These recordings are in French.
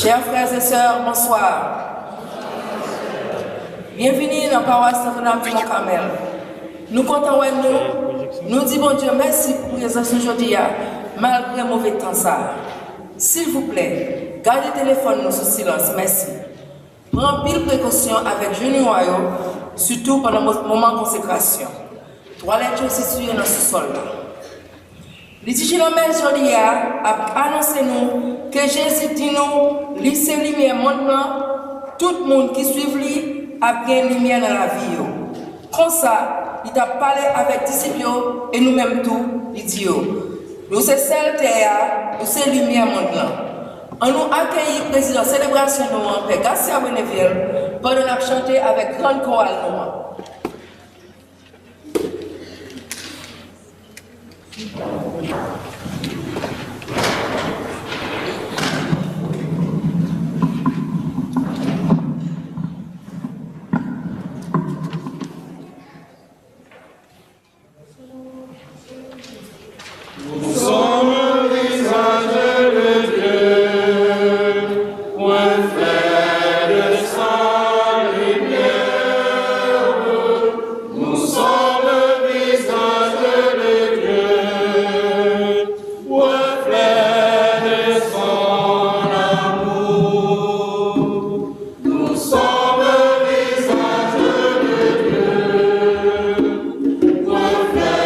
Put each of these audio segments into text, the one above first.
Chers frères et sœurs, bonsoir. Bienvenue dans la paroisse Notre-Dame du Mont-Carmel. Nous comptons nous disons bon Dieu merci pour la présence aujourd'hui, malgré le mauvais temps ça. S'il vous plaît, gardez le téléphone nous sous silence, merci. Prends pile précaution avec Jeune Royaux, surtout pendant le moment de consécration. Toilettes sont situées dans ce sol. L'Éternel aujourd'hui a annoncé nous que Jésus dit nous, lycée lumière maintenant, tout le monde qui suit lui a bien lumière dans la vie. Comme ça, il a parlé avec les disciples et nous-mêmes tout, il dit nous c'est celle terre, nous c'est lumière maintenant. On nous accueille le président de la célébration de Père Garcia Beneville pendant la chanter avec grande chorale. Nous sommes le visage de Dieu, reflet de sa lumière. Nous sommes le visage de Dieu, reflet de son amour. Nous sommes le visage de Dieu, reflet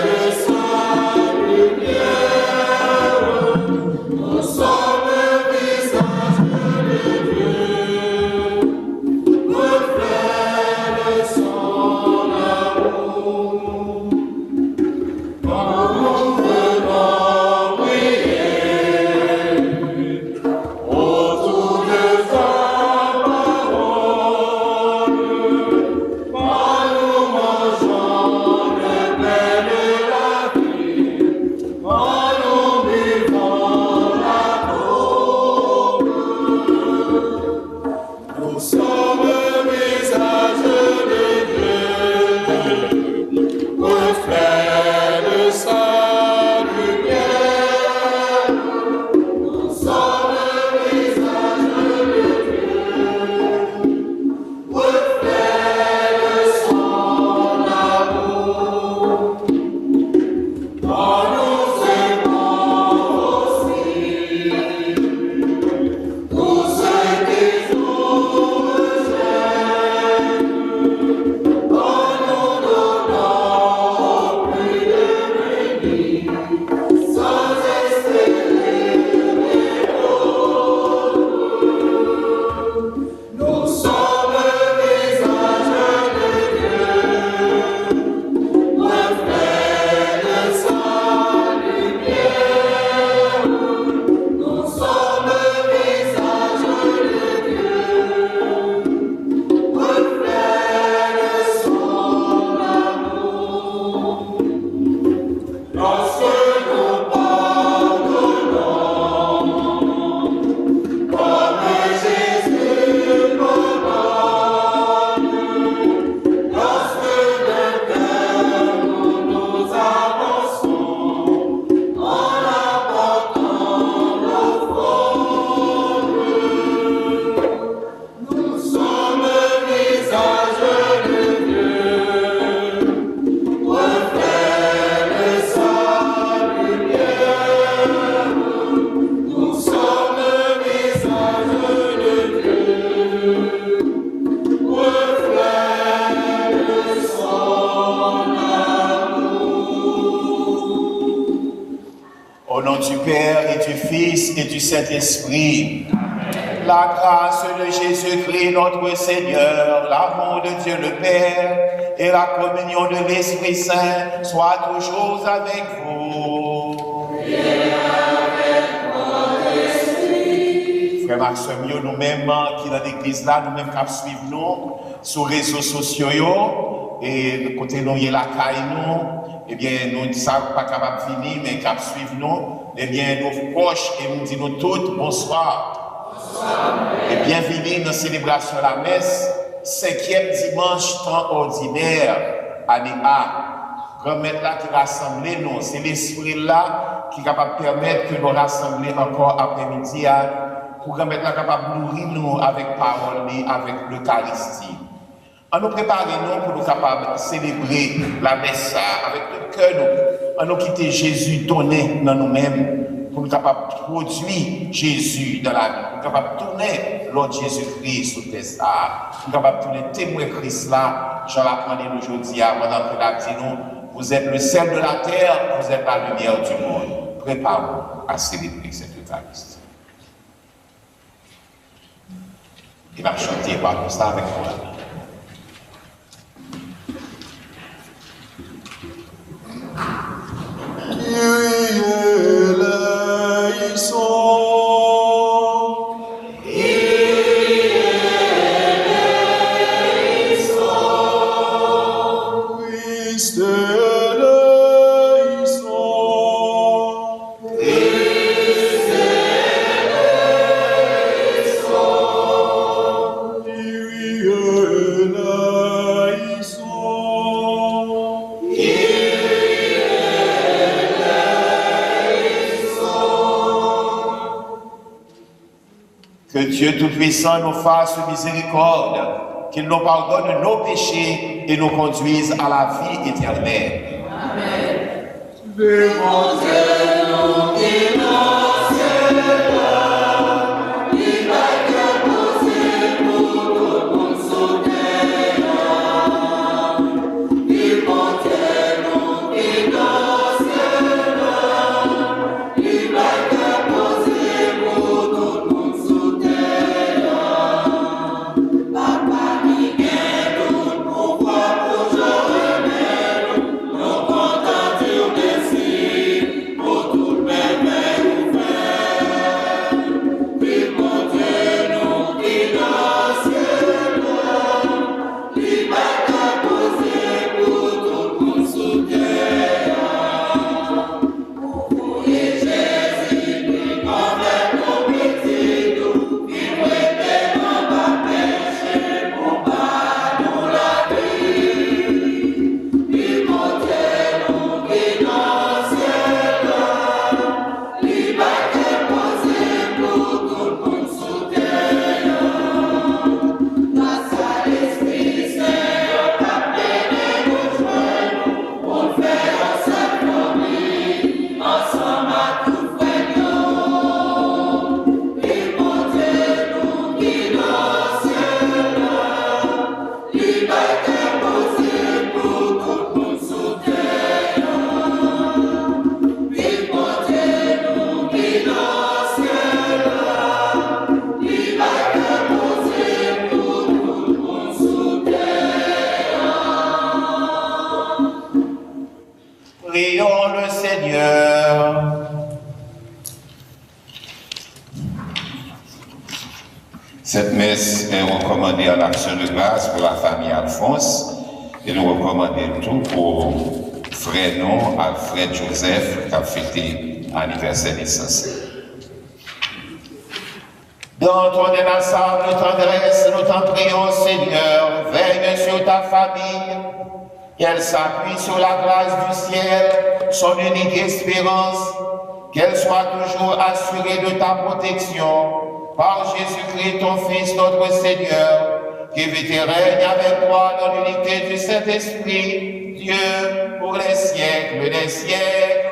de sa nous sommes le visage de Dieu, reflet de son amour. Quand nous venons prier autour de sa parole, quand nous mangeons le pain de la vie, quand nous buvons la coupe, nous sommes le visage de Dieu, reflet de sa lumière. Nous sommes le visage de Dieu, reflet de son amour. Quand nous aimons aussi tous ceux qui nous gênent, quand nous donnons plus de bénis, sans espérer l'autre, nous sommes le visage de Dieu, reflet de sa lumière. Nous sommes le visage de Dieu, reflet de son amour. Lorsque nous pardonnons, comme Jésus pardonne, lorsque de cœur nous avançons, en apportant l'offrande, nous sommes le visage de Dieu, reflet de sa lumière. Nous sommes le visage de Dieu, reflet de son amour. Au nom du Père et du Fils et du Saint-Esprit, la grâce de Jésus-Christ notre Seigneur, l'amour de Dieu le Père et la communion de l'Esprit Saint soient toujours avec vous. Frère Maxime, nous-mêmes qui dans l'église là, nous-mêmes qui suivons nous sur les réseaux sociaux et côté nous y est la caille nous, eh bien nous ne sommes pas capables de finir, mais qui suivent nous, eh bien nous proches et nous disons toutes bonsoir. Et bienvenue dans la célébration de la messe, 5e dimanche temps ordinaire, année A. Remettre là qui rassemble nous, c'est l'esprit là qui est capable de permettre que nous rassembler encore après-midi pour qu'on soit capable de nourrir nous avec parole, avec l'Eucharistie. On nous prépare nous pour nous capables de célébrer la messe avec le cœur, on nous quitter Jésus donné dans nous-mêmes, pour nous capables de produire Jésus dans la vie, pour nous capables de tourner l'autre Jésus-Christ sur terre, pour nous capables de tourner témoin Christ là, j'en l'apprends aujourd'hui, pendant que la dit nous, vous êtes le sel de la terre, vous êtes la lumière du monde. Préparez-vous à célébrer cette Eucharistie. Il va chanter par ça avec moi. Que Dieu Tout-Puissant nous fasse miséricorde, qu'il nous pardonne nos péchés et nous conduise à la vie éternelle. Amen. Demandez-nous qu'il nous célèbre, il va déposer pour tout le monde sauter. Demandez-nous qu'il nous célèbre, il va déposer pour tout le monde sauter. Papa, il gagne tout le pouvoir pour jouer, nous contents de merci pour tout le bien ouvert. Demandez-nous qu'il nous célèbre, il va déposer pour tout le monde sauter. Pour Jésus, qui convainc nos petits doux, il mettait dans ma péché pour pardon la vie. Demandez-nous qu'il nous célèbre, il va déposer pour tout le monde sauter. Grâce à l'Esprit Saint, qu'a béni nous joindre, pour faire ensemble famille, ensemble à tout faire nous. Demandez-nous qu'il nous célèbre, il va déposer pour tout le monde sauter. Demandez-nous qu'il nous célèbre, il va déposer pour tout le monde sauter. Prions le Seigneur. Cette messe est recommandée à l'Action de grâce pour la famille Alphonse et nous recommandons tout pour frère non, Alfred Joseph, qui a fêté l'anniversaire naissance. Dans ton inlassable tendresse, nous t'en prions, Seigneur, veille sur ta famille, qu'elle s'appuie sur la grâce du ciel, son unique espérance, qu'elle soit toujours assurée de ta protection, par Jésus-Christ, ton Fils, notre Seigneur, qui vit et règne avec toi dans l'unité du Saint-Esprit, Dieu, pour les siècles des siècles.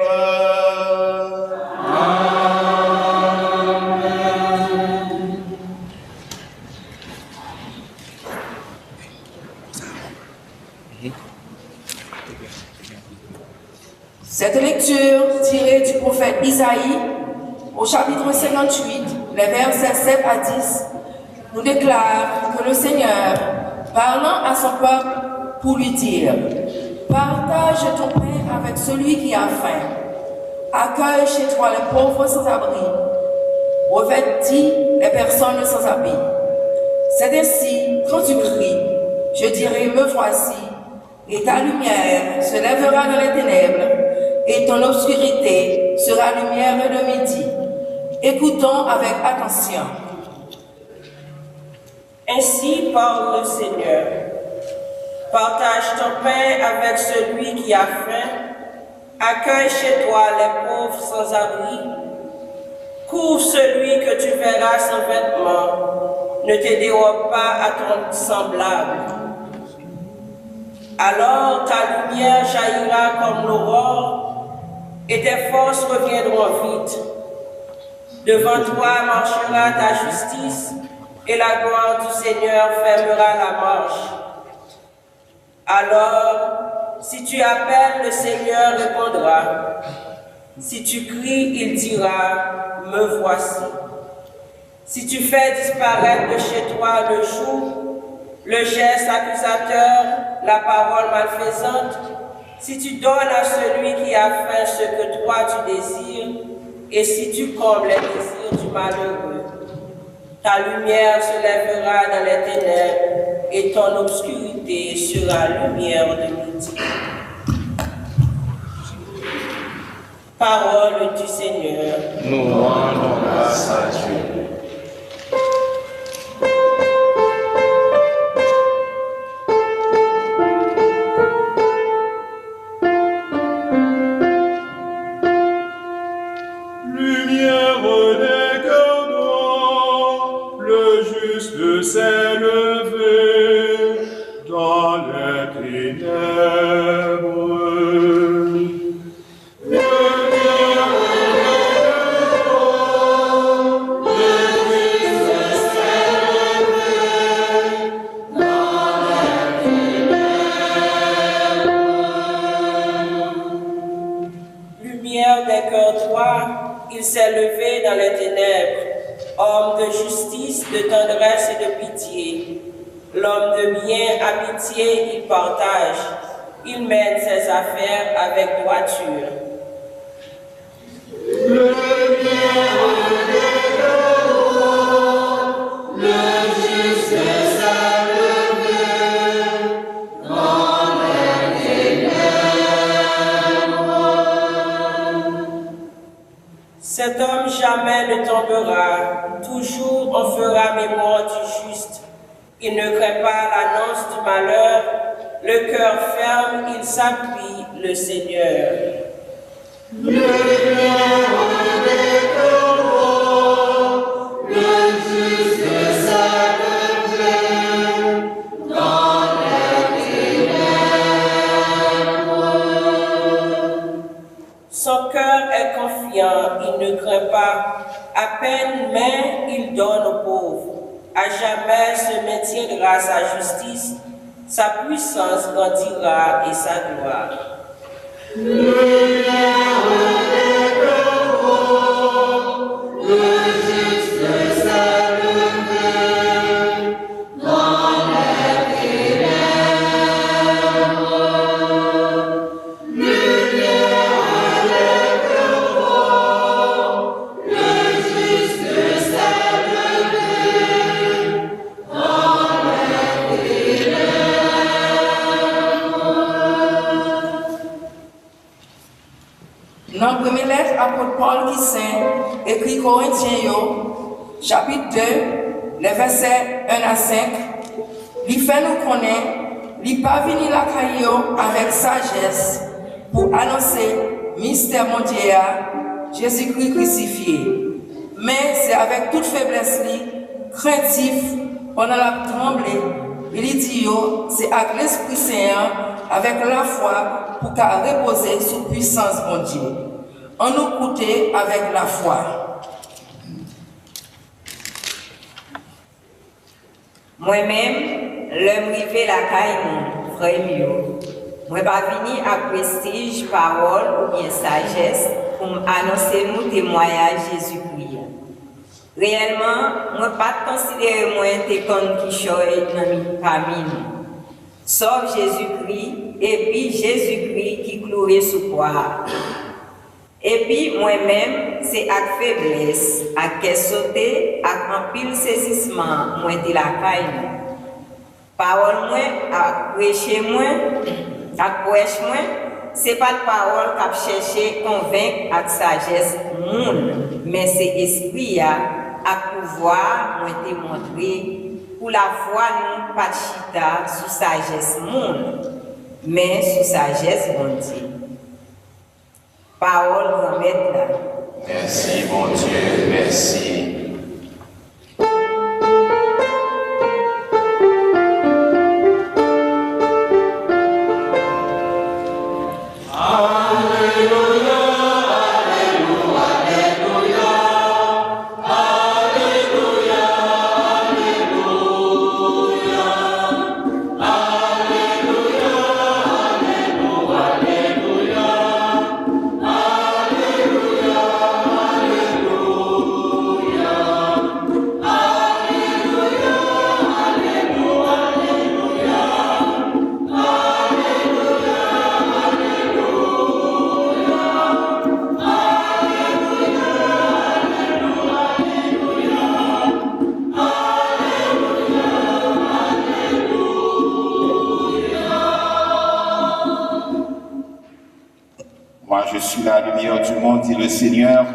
Cette lecture tirée du prophète Isaïe, au chapitre 58, les versets 7 à 10, nous déclare que le Seigneur, parlant à son peuple pour lui dire « Partage ton pain avec celui qui a faim, accueille chez toi les pauvres sans abri, revêtis les personnes sans habit. C'est ainsi, quand tu cries, je dirai « Me voici », et ta lumière se lèvera dans les ténèbres, et ton obscurité sera lumière de midi. Écoutons avec attention. Ainsi parle le Seigneur. Partage ton pain avec celui qui a faim. Accueille chez toi les pauvres sans abri. Couvre celui que tu verras sans vêtements, ne te dérobe pas à ton semblable. Alors ta lumière jaillira comme l'aurore, et tes forces reviendront vite. Devant toi marchera ta justice, et la gloire du Seigneur fermera la marche. Alors, si tu appelles, le Seigneur répondra. Si tu cries, il dira, me voici. Si tu fais disparaître de chez toi le joug, le geste accusateur, la parole malfaisante, si tu donnes à celui qui a faim ce que toi tu désires, et si tu combles les désirs du malheureux, ta lumière se lèvera dans les ténèbres et ton obscurité sera lumière de midi. Parole du Seigneur. Nous rendons grâce à Dieu. Lumière des cœurs noirs, le juste s'est levé dans les ténèbres. Il s'est levé dans les ténèbres, homme de justice, de tendresse et de pitié. L'homme de bien à pitié, il partage, il mène ses affaires avec droiture. Cet homme jamais ne tombera, toujours on fera mémoire du juste. Il ne craint pas l'annonce du malheur, le cœur ferme, il s'appuie, le Seigneur. Son cœur est confiant, il ne craint pas. À peine main, il donne aux pauvres. À jamais se maintiendra sa justice, sa puissance grandira et sa gloire. Dans la première lettre, apôtre Paul qui saint, écrit Corinthiens, chapitre 2, les versets 1 à 5, il fait nous connaître, il pas venu la caillou avec sagesse pour annoncer mystère mondial, Jésus-Christ crucifié. Mais c'est avec toute faiblesse, craintif, pendant la tremblée, il dit, c'est avec l'Esprit Saint, avec la foi, pour qu'à reposer sous puissance de Dieu. On nous écoute avec la foi. Moi-même, l'homme rivé la caille, frère mieux. Moi pas venu à prestige, parole ou bien sagesse pour annoncer mon témoignage Jésus-Christ. Réellement, moi pas considérer moi comme qui choisit dans parmi nous. Sauf Jésus-Christ et puis Jésus-Christ qui cloué sous croix. Et puis moi-même, c'est avec faiblesse, avec sauter, avec un pile saisissement, moi de la caille. Parole moi, avec prêcher moi, avec prêche moi, c'est pas de parole qu'a cherché convaincre avec sagesse monde, mais c'est esprit à pouvoir moi te montrer pour la foi nous pas chita sous sagesse monde, mais sous sagesse bon Dieu. Parole grand maître là, Merci, mon Dieu, merci. Moi, je suis la lumière du monde, dit le Seigneur.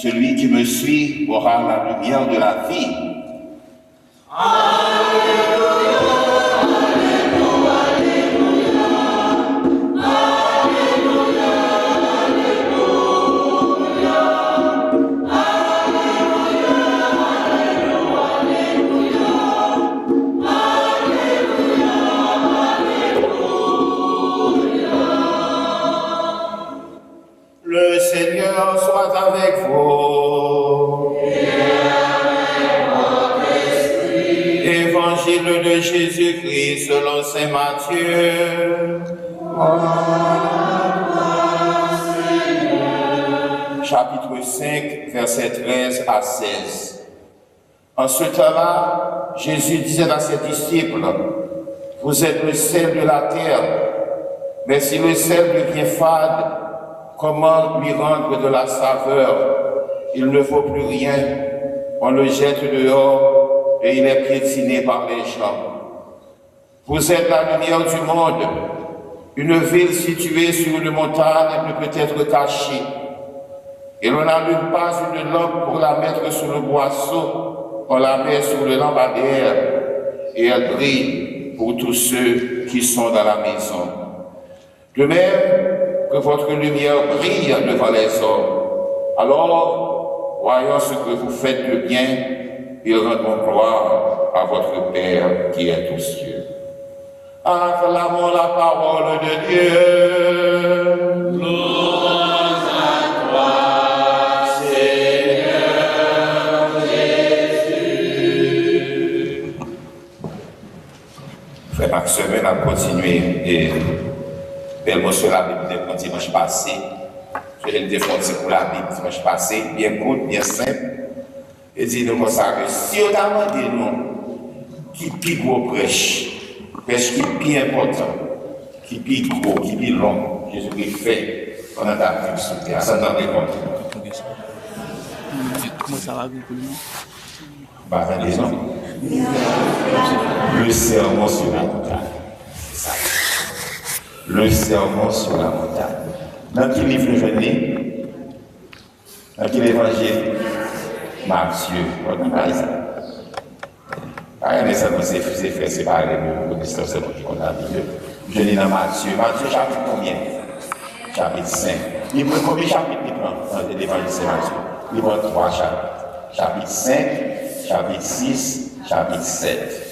Celui qui me suit aura la lumière de la vie. Le Seigneur soit avec vous. Et avec votre esprit. Évangile de Jésus-Christ selon saint Matthieu. Chapitre 5, versets 13 à 16. En ce temps-là, Jésus disait à ses disciples, « Vous êtes le sel de la terre, mais si le sel devient fade, comment lui rendre de la saveur? Il ne faut plus rien. On le jette dehors et il est piétiné par les gens. Vous êtes la lumière du monde. Une ville située sur une montagne ne peut être cachée. Et l'on n'allume pas une lampe pour la mettre sur le boisseau. On la met sur le lampadaire et elle brille pour tous ceux qui sont dans la maison. De même, que votre lumière brille devant les hommes. Alors, voyant ce que vous faites de bien, ils rendront gloire à votre Père qui est aux cieux. Acclamons la parole de Dieu. Gloire à toi, Seigneur Jésus. Frère Maxime a continué et belle sur la Bible dimanche passé. Je l'ai défendu pour la Bible dimanche passé, bien court, bien simple. Et dit nous comme ça que si on a demandé nous qui plus gros prêche qui est plus important, qui plus gros, qui plus long, Jésus-Christ fait pendant ta vie sur terre. Ça t'en répond. Comment ça va pour nous? Bah, attendez, non. Le sermon sur la montagne. C'est ça. Le sermon sur la montagne. Dans quel livre je lis? Dans quel évangile? Matthieu. On dit pas ça. Mais ça, c'est fait séparer le ministère, c'est qu'on a dit. Je lis dans Matthieu. Matthieu, chapitre combien? Chapitre 5. Il prend combien de chapitres il prend dans l'évangile de Matthieu? Il prend 3 chapitres. Chapitre 5, chapitre 6, chapitre 7.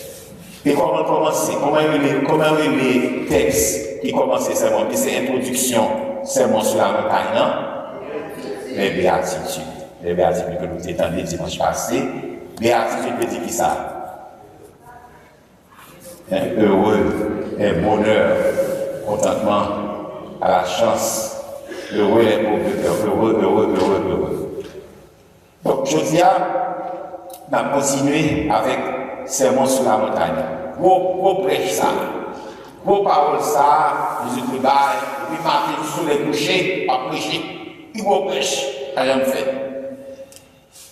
Et comment commencer? Comment les textes qui commencent ces sermons? C'est introduction, sermon sur la montagne, non? Les béatitudes. Les béatitudes que nous étendons dimanche passé. Béatitude veut dire qui ça? Heureux, et bonheur, contentement, à la chance. Heureux les pauvres de cœur. Heureux. Donc, je dis on a continué avec sermon sur la montagne. Pour prêcher ça. Pour parole ça, Jésus te baille, et puis marquer sur les couchers, pas prêcher. Il faut prêcher, à rien fait.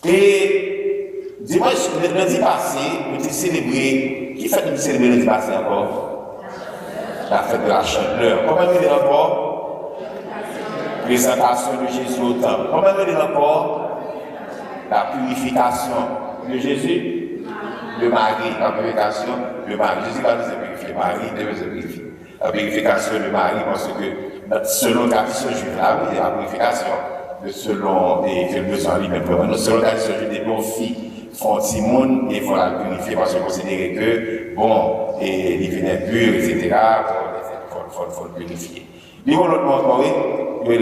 Et dimanche, le lundi passé, nous avons célébré. Qui fait nous célébrer le lundi passé encore? La fête de la Chandeleur. Comment nous dit encore? Présentation de Jésus au temple. Comment nous dit encore? La purification de Jésus, de Marie. La purification de Marie. Jésus va nous purifier. Marie devait se purifier. La purification de Marie, parce que selon la tradition juive, la purification selon et que le besoin lui-même vraiment. Nous selon la tradition des bons filles font petit monde et il faut la purifier parce que considérer que bon et les venaient purs, etc. Il faut le purifier. Il y a l'autre mot, il y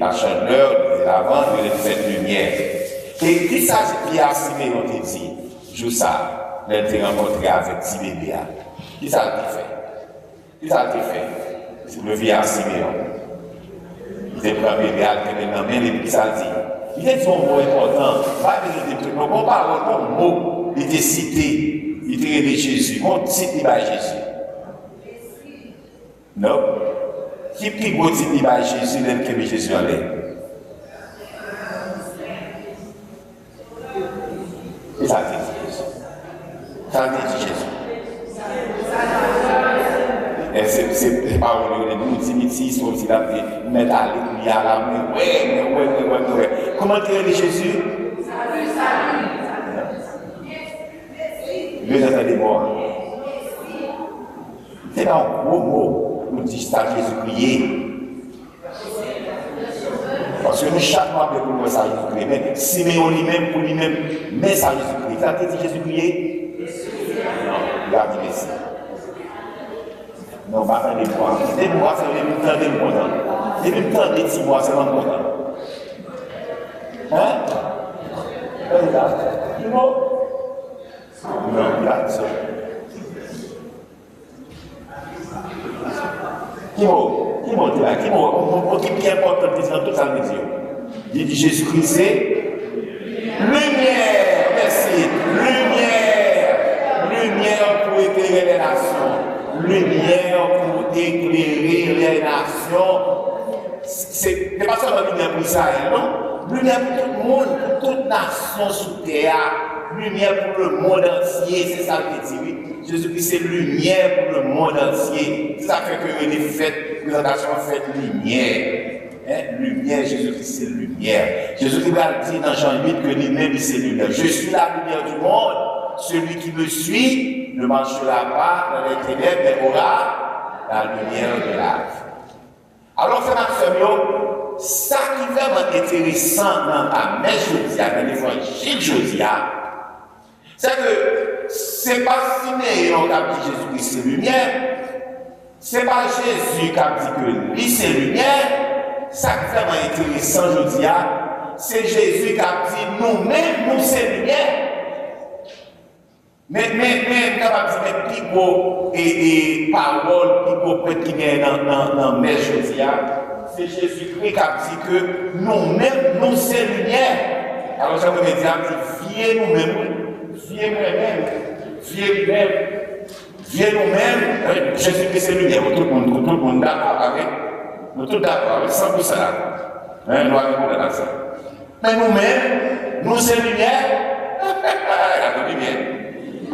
a la chaleur, l'avant, il y a cette lumière. Et qui s'agit de Siméon, on te dit, joue ça, elle te rencontré avec petit bébé. Qui ça a fait? Qui ça a fait? C'est le vieux Siméon. Il était un bébé à la main, et puis ça dit. Il est un mot important. Pas de trucs, non, on parle de mot, il était cité, il était de Jésus. On cite par Jésus. Non? Qui est gros cité par Jésus, l'aime que Jésus en l'air? Et ça dit Jésus. Ça dit Jésus. Et c'est pas où nous disons, si ils sont aussi là, mais là, il y a la main. Ouais. Comment tu es Jésus? Deux entendez-moi. C'est pas un gros mot. Nous disons ça Jésus prier. Parce que nous, chaque fois que nous ça Jésus prier, mais Siméon lui-même, pour lui-même, mais ça Jésus prier. Ça te dit Jésus prier? Non, il a dit merci. Non, pas attendez-moi. Attendez-moi, c'est le même temps de l'important. C'est le même temps de 6 mois, c'est l'important. Hein? Qui mot? Non, il a dit ça. Qui mot? Qui mot? Qui mot? Qui est important dans tout ça, les yeux? Il dit Jésus-Christ, c'est lumière. Merci. Lumière pour éclairer les nations. Lumière pour éclairer les nations. C'est pas seulement lumière pour Israël, non? Lumière pour tout le monde, pour toute nation sous terre. Lumière pour le monde entier, c'est ça que dit, oui. Jésus-Christ, c'est lumière pour le monde entier. Ça fait que les fêtes, présentation faite lumière. Hein? Lumière, Jésus-Christ, c'est lumière. Jésus-Christ a dit dans Jean 8 que lui-même, c'est lumière. Je suis la lumière du monde. Celui qui me suit ne marchera pas dans les ténèbres, mais aura la lumière de la vie. Alors, frère Maxime, ça qui est vraiment intéressant dans la messe Josia, dans l'évangile Josia, c'est que ce n'est pas Siméon qui a dit Jésus-Christ c'est lumière, ce n'est pas Jésus qui a dit que lui c'est lumière. Ça qui est vraiment intéressant Josia, c'est Jésus qui a dit nous-mêmes, nous c'est lumière. Mais capable de mettre plus gros et paroles, plus gros prêtre qui est dans Mère Josia, c'est Jésus-Christ qui a dit que nous-mêmes, nous c'est lumière. Alors ça veut dire, viens nous-mêmes, viens nous-mêmes, Jésus-Christ c'est lumière. Tout le monde d'accord avec, nous tous d'accord avec 100% là. Nous avons dans ça. Mais nous-mêmes, nous c'est lumière. La lumière.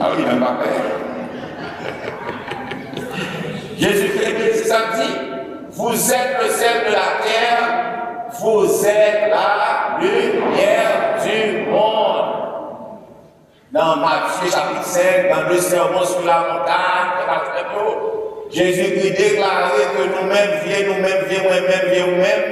Ah oui, même pas peur. Jésus-Christ, ça dit, vous êtes le sel de la terre, vous êtes la lumière du monde. Dans Matthieu chapitre 5, dans le sermon sur la montagne, Jésus-Christ déclarait que nous-mêmes, nous-mêmes,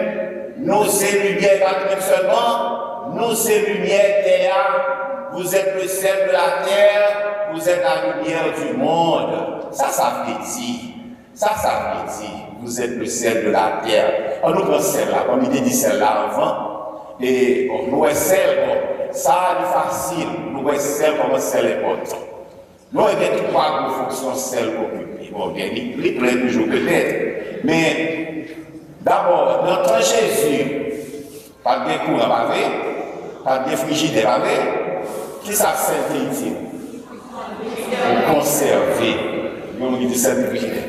nous c'est lumière, pas même seulement, nous c'est lumière terre. Vous êtes le sel de la terre, vous êtes la lumière du monde. Ça veut dire. Ça veut dire. Vous êtes le sel de la terre. On nous prend sel là, comme il dit sel là avant. Et bon, nous est sel, bon, ça est facile. Nous est sel comme sel est important. Nous avons trois grandes fonctions sel occupées. Bon, bien, il plein toujours peut-être. Mais d'abord, notre Jésus, pas bien courant pavé, pas bien frigidaire pavé. Qui ça sert utile? Pour conserver. On dit sel frigidaire.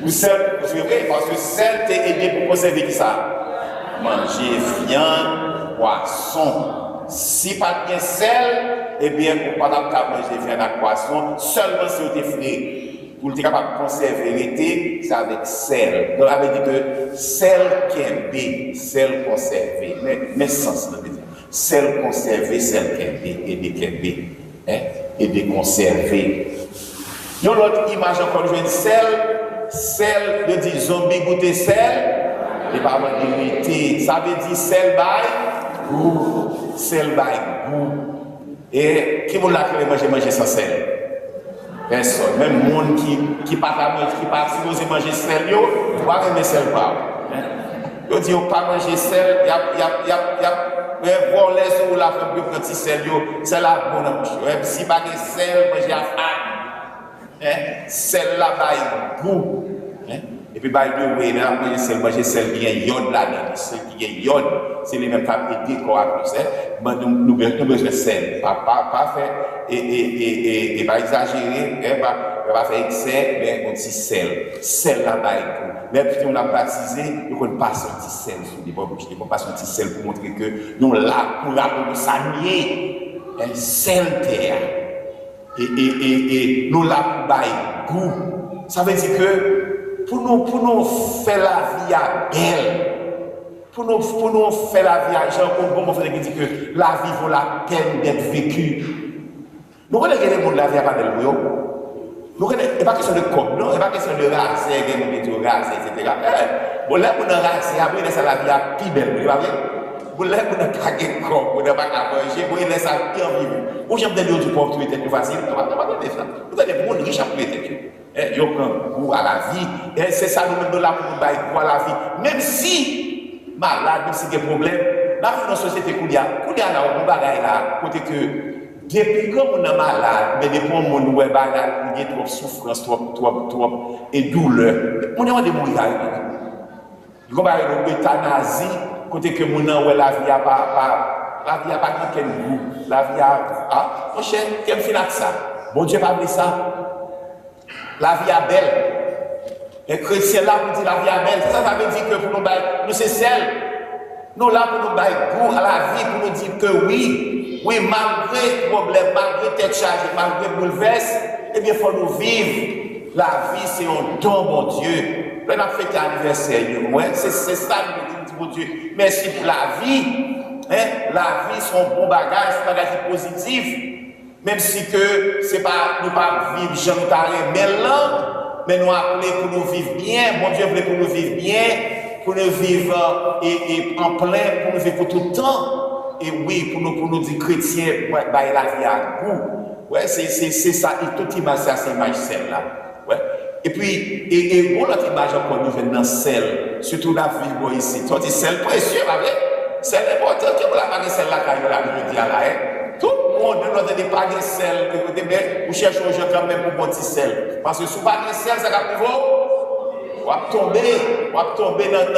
Ou sel, vous savez, parce que sel t'a aidé pour conserver qui ça? Manger viande, poisson. Si pas bien sel, eh bien, on ne peut pas manger viande et poisson, seulement si on est frais. Pour être capable de conserver l'été, c'est avec sel. Donc, on avait dit que sel kembe, sel conservé. Mais sens, ça veut dire. Sel conservé, sel kembe, et de kembe. Hein? Et de conserver. Nous, l'autre image encore, je dis sel, de dire zombie goûter sel, et pas de vérité. Ça veut dire sel by goût. Sel by goût. Et qui vous l'a fait manger sans sel? Personne. Même le monde qui pas supposé manger sel, il va aimer sel pas. Il dit pas manger sel, il y a bon laisse ou la fait plus petit sel, c'est la bonne bouche. Si pas de sel, manger à faim. Sel là bas goût. Et puis, by the way, là, manger sel bien iode là-dedans. Sel qui est iode, c'est les mêmes qui ont aidé quoi plus. Mais nous avons besoin de sel. Pas faire et pas exagérer, pas faire excès, mais on dit sel. Sel là-bas. Même si on a baptisé, nous ne pas sortir sel sur les bouches. Nous ne pas sortir sel pour montrer que nous là, pour s'allier. Un sel terre. Et nous là pour bailler goût. Ça veut dire que pour nous faire la vie à belle, pour nous faire la vie à Jean, on va dire que la vie vaut la peine d'être vécue. Nous connaissons les gens de la vie à pas belle. Nous connaissons, il n'est pas question de cop, non, il n'est pas question de raser, etc. Bon, là, on a rasé, après, il laisse la vie à plus belle, vous voyez? Bon, là, on a craqué le corps, on n'a pas qu'à manger, on laisse la vie en vivre. Ou j'aime dire du pauvre, tu es plus facile, on va pas faire ça. Vous avez des gens riches à plus tête. Ils prennent goût à la vie. Et c'est ça nous mettons là pour nous bailler goût à la vie. Même si malade, même si il y a des problèmes, la vie dans la société qu'on y a là, on bagaille là, côté que depuis que on est malade, mais depuis qu'on on est malade, il y a trop souffrance, trop et douleur. On est en train de mourir. Il y a une euthanasie, côté que mon la vie a pas quel goût, la vie a mon cher, quel final ça. Bon Dieu pas dit ça. La vie est belle. Les chrétiens là pour dire la vie est belle. Ça veut dire que pour nous c'est celle. Nous là pour nous bailler goût à la vie, pour nous dire que oui, malgré problème, malgré tête chargée, malgré bouleverse, eh bien il faut nous vivre. La vie c'est un don, mon Dieu. On a fêté l'anniversaire, c'est ça nous dit, mon Dieu. Merci pour la vie. La vie c'est un bon bagage, c'est un bagage positif. Même si que c'est pas nous pas vivre Jean mais nous appeler pour nous vivre bien. Bon Dieu voulait pour nous vivre bien, pour nous vivre et en plein, pour nous vivre pour tout le temps. Et oui, pour nous dire chrétiens, la vie à goût. Ouais, c'est ça. Et toute image, c'est cette image celle-là. Ouais. Et puis, et bon, l'autre image encore nous vient dans celle, surtout la vie ici. Tu dis celle précieuse, c'est important que vous la parlez celle-là quand je dis à la haine. Tout le monde ne doit pas de sel, vous cherchez aux gens quand même pour boire du sel. Parce que si vous n'avez pas de sel, ça va vous tomber dans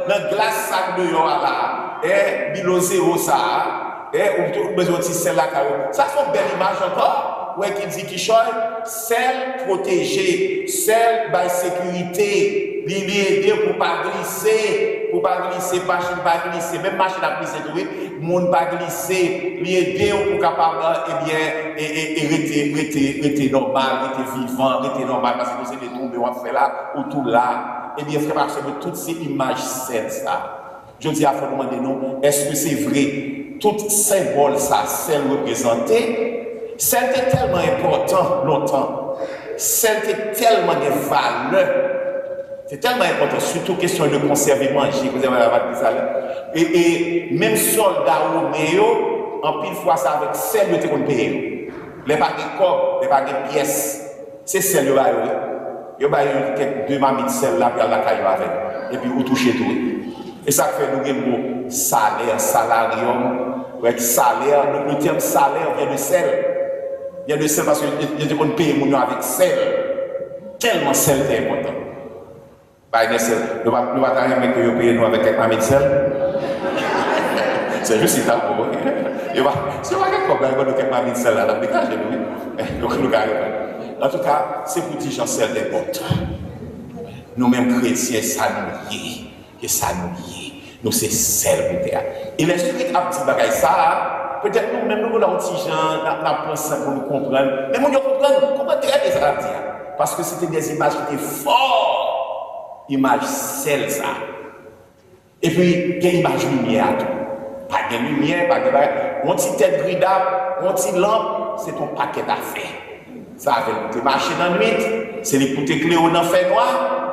la glace sac de yon là, et bilo zéro ça, et vous avez besoin de sel là. Ça c'est une belle image encore, ouais, qui dit qu'il choisit sel protégé, sel by sécurité, l'aider pour ne pas glisser, machine pas glisser, même machine à glisser, monde pas glisser, l'aider pour capable rester normal, rester vivant, rester normal, parce que vous êtes tombé, on fait là, ou tout là, et bien, frère, parce que toutes ces images, c'est ça. Je dis à vous demander, non, est-ce que c'est vrai, tout symbole, ça, celle représentée, celle qui est tellement important longtemps, celle qui est tellement de valeur. C'est tellement important, surtout question de conserver, manger, vous avez dit ça là. Et même soldats roméo, en pile fois ça avec celle de qu'on paye. Les pas de corps, les pas de pièces. C'est celle de là. Il y a deux mamites de celle là, puis la caille avec. Et puis vous touchez tout. Et ça fait nous le mot salaire, salarium. Avec salaire, le terme salaire vient de sel. Il y a de sel parce que nous payons avec sel. Tellement sel est important. Nous ne va pas avec que vous payez nous avec quelques médecins. C'est juste ça pour vous. Si vous avez un problème avec quelques médecins là, en tout cas, c'est pour dire que c'est important. Nous-mêmes chrétiens, ça nous lié. Et ça nous lié. Nous, c'est celle pour terre. Et les gens qui ont dit bagaille ça, peut-être nous-mêmes, nous avons petit gens, nous avons pensé pour nous comprendre. Mais nous comprenons comment traiter ça. Parce que c'était des images qui étaient fortes. Image celle ça. Et puis, il y a une image lumière. Pas de lumière, pas de lumière. On petit tête gridable, on petit lampe, c'est ton paquet d'affaires. Ça avait écouté marcher dans la nuit, c'est l'écouter Cléo dans le fait noir,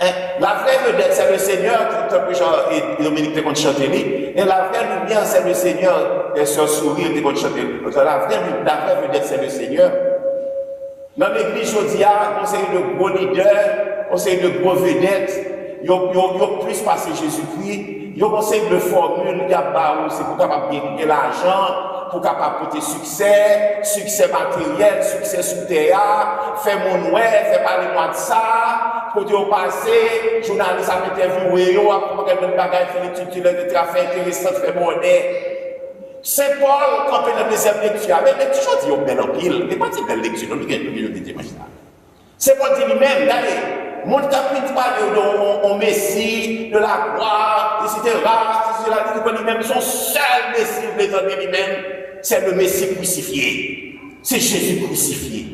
La vraie vedette, c'est le Seigneur, comme Jean et Dominique te chanté. Et la vraie lumière, c'est le Seigneur. Et sur sourire, te chanté. La vraie vedette, c'est le Seigneur. Dans l'église aujourd'hui, on sait de gros leaders, on sait de gros vedettes, ils ont plus passé Jésus-Christ, ils ont conseillé de formules, c'est pour capable gagner l'argent, pour capable porter succès matériel, succès sous terre, faire mon ouais, faire parler moi de ça, côté au passé, journaliste a interviewé, pour quelqu'un de bagaille, fait l'étude de travail intéressant, fait monnaie. Saint Paul, quand il a deuxième lecture, mais toujours dit au bel en pile, mais pas dit belle lecture, nous avons des dimanches là. Saint Paul dit lui-même, regardez, mon capitaine parle de Messie, de la gloire, etc. C'est lui-même, son seul Messie, vous l'étendez lui-même, c'est le Messie crucifié. C'est Jésus crucifié.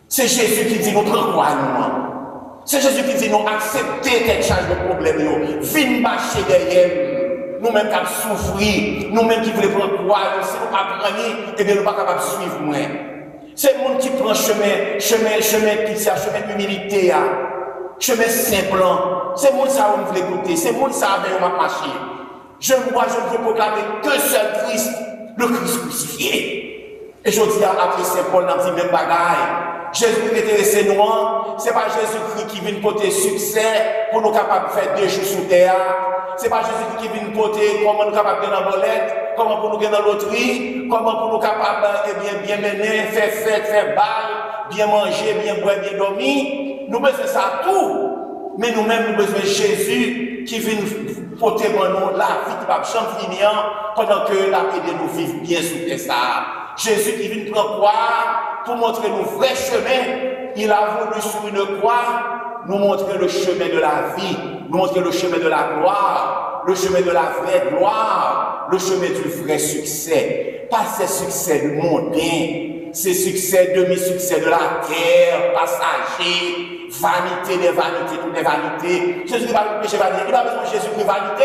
C'est Jésus qui dit nous prends quoi nous. C'est Jésus qui dit nous accepter quelque chose de problème, venez marcher derrière. Nous-mêmes qui souffrir, nous-mêmes qui voulons prendre croire, si nous ne pas prendre, eh bien nous ne sommes pas capables de suivre moi. C'est le monde qui prend chemin pitié, chemin d'humilité, chemin simple. C'est le monde ça où nous voulons écouter, c'est le monde ça avec nous marcher. Je ne veux proclamer qu'un seul Christ, le Christ crucifié. Et je dis après Saint Paul, dans le même bagaille. Jésus qui est intéressé nous, ce n'est pas Jésus-Christ qui vient porter succès pour nous capables de faire 2 jours sous terre. Ce n'est pas Jésus qui vient porter comment nous capables de gagner dans la bolette, comment pour nous gagner dans la loterie, comment pour nous capables de bien mener, faire fête, faire balle, bien manger, bien boire, bien dormir. Nous besoin ça tout. Mais nous-mêmes, nous besoin de Jésus qui vient porter pour nous la vie qui va jamais finir pendant que la vie de nous vivre bien sous terre. Jésus qui vient prendre croix pour montrer nos vrais chemins. Il a voulu sur une croix nous montrer le chemin de la vie, nous montrer le chemin de la gloire, le chemin de la vraie gloire, le chemin du vrai succès. Pas ces succès mondains, ces succès, demi-succès de la terre, passagers, vanité des vanités, toutes les vanités. Jésus va nous prêcher vanité, il a besoin de Jésus pour vanité.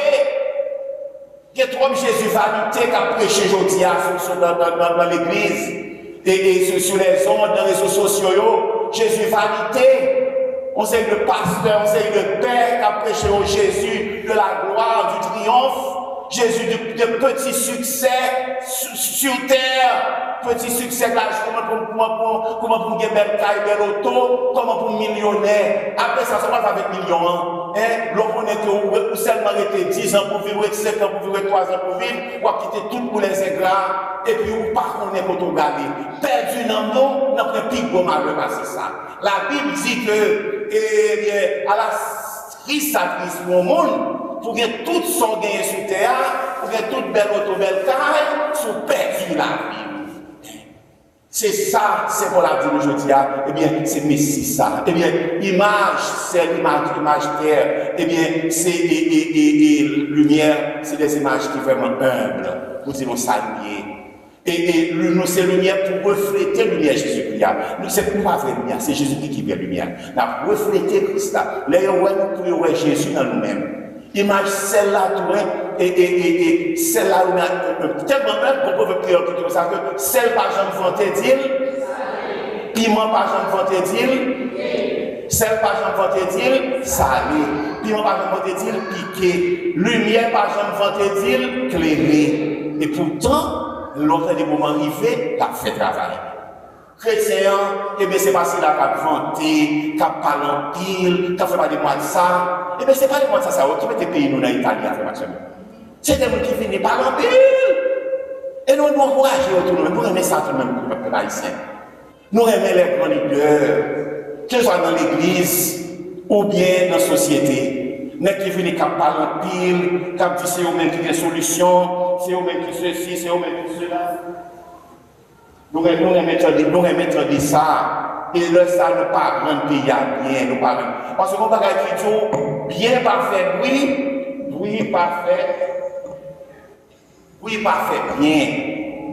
Il y a trop de Jésus vanité qui a prêché aujourd'hui dans l'église et sur les ondes, dans les réseaux sociaux. Jésus vanité. On sait le pasteur, on sait le Père qui a prêché au Jésus de la gloire, du triomphe, Jésus de petits succès sur terre, petits succès là, comment pour gagner belle caille, belle auto, comment pour millionnaire. Après ça, ça va avec millions. L'on est que seulement été 10 ans pour vivre, 7 ans pour vivre, 3 ans pour vivre, ou à quitter tout pour les ingrats, et puis ou pas qu'on est pour tout garder. Perdu dans nous, n'a pas plus beau malheur, c'est ça. La Bible dit que, à la crise au monde, pour que tout son gagné sous terre, pour que toute belle auto, belle caille, soit perdu la vie. C'est ça, c'est pour la vie aujourd'hui. Eh bien, c'est Messie ça. Eh bien, image, c'est l'image terre. Eh bien, c'est lumière, c'est des images qui sont vraiment humbles. Nous disons saluer. Et nous, c'est lumière pour refléter la lumière Jésus-Christ. Nous, c'est pas vraie lumière, c'est Jésus-Christ qui vient lumière. Nous avons reflété Christ. Là, nous pouvons Jésus dans nous-mêmes. Image celle-là, et celle-là, tellement un qu'on peut prier comme ça que celle par exemple vantée-il, piment par exemple vantée-il, celle par exemple vantée-il, salé, piment par exemple vantée-il, piqué, lumière par exemple vantée-il, clairé. Et pourtant, l'autre des moments arrivés, il a fait travail. Chrétien, eh bien, c'est passé là, qui a vanté, qui a parlé en pile, qui a fait pas des mois de ça. Eh bien, c'est pas des mois de ça, qui met des pays, nous, dans l'Italie, à faire ma semaine. C'est des gens qui viennent parler en pile. Et nous, nous encourageons tout le monde, nous aimons ça tout le monde, le peuple haïtien. Nous aimons les grands leaders, que ce soit dans l'église ou bien dans la société. Nous qui viennent qui parlent en pile, qui disent c'est eux-mêmes qui ont des solutions, c'est eux-mêmes qui ceci, c'est eux-mêmes qui cela. Nous remettons ça. Et là, ça ne pas rendre pays à bien. Nous pas parce qu'on va dire bien parfait, oui, parfait,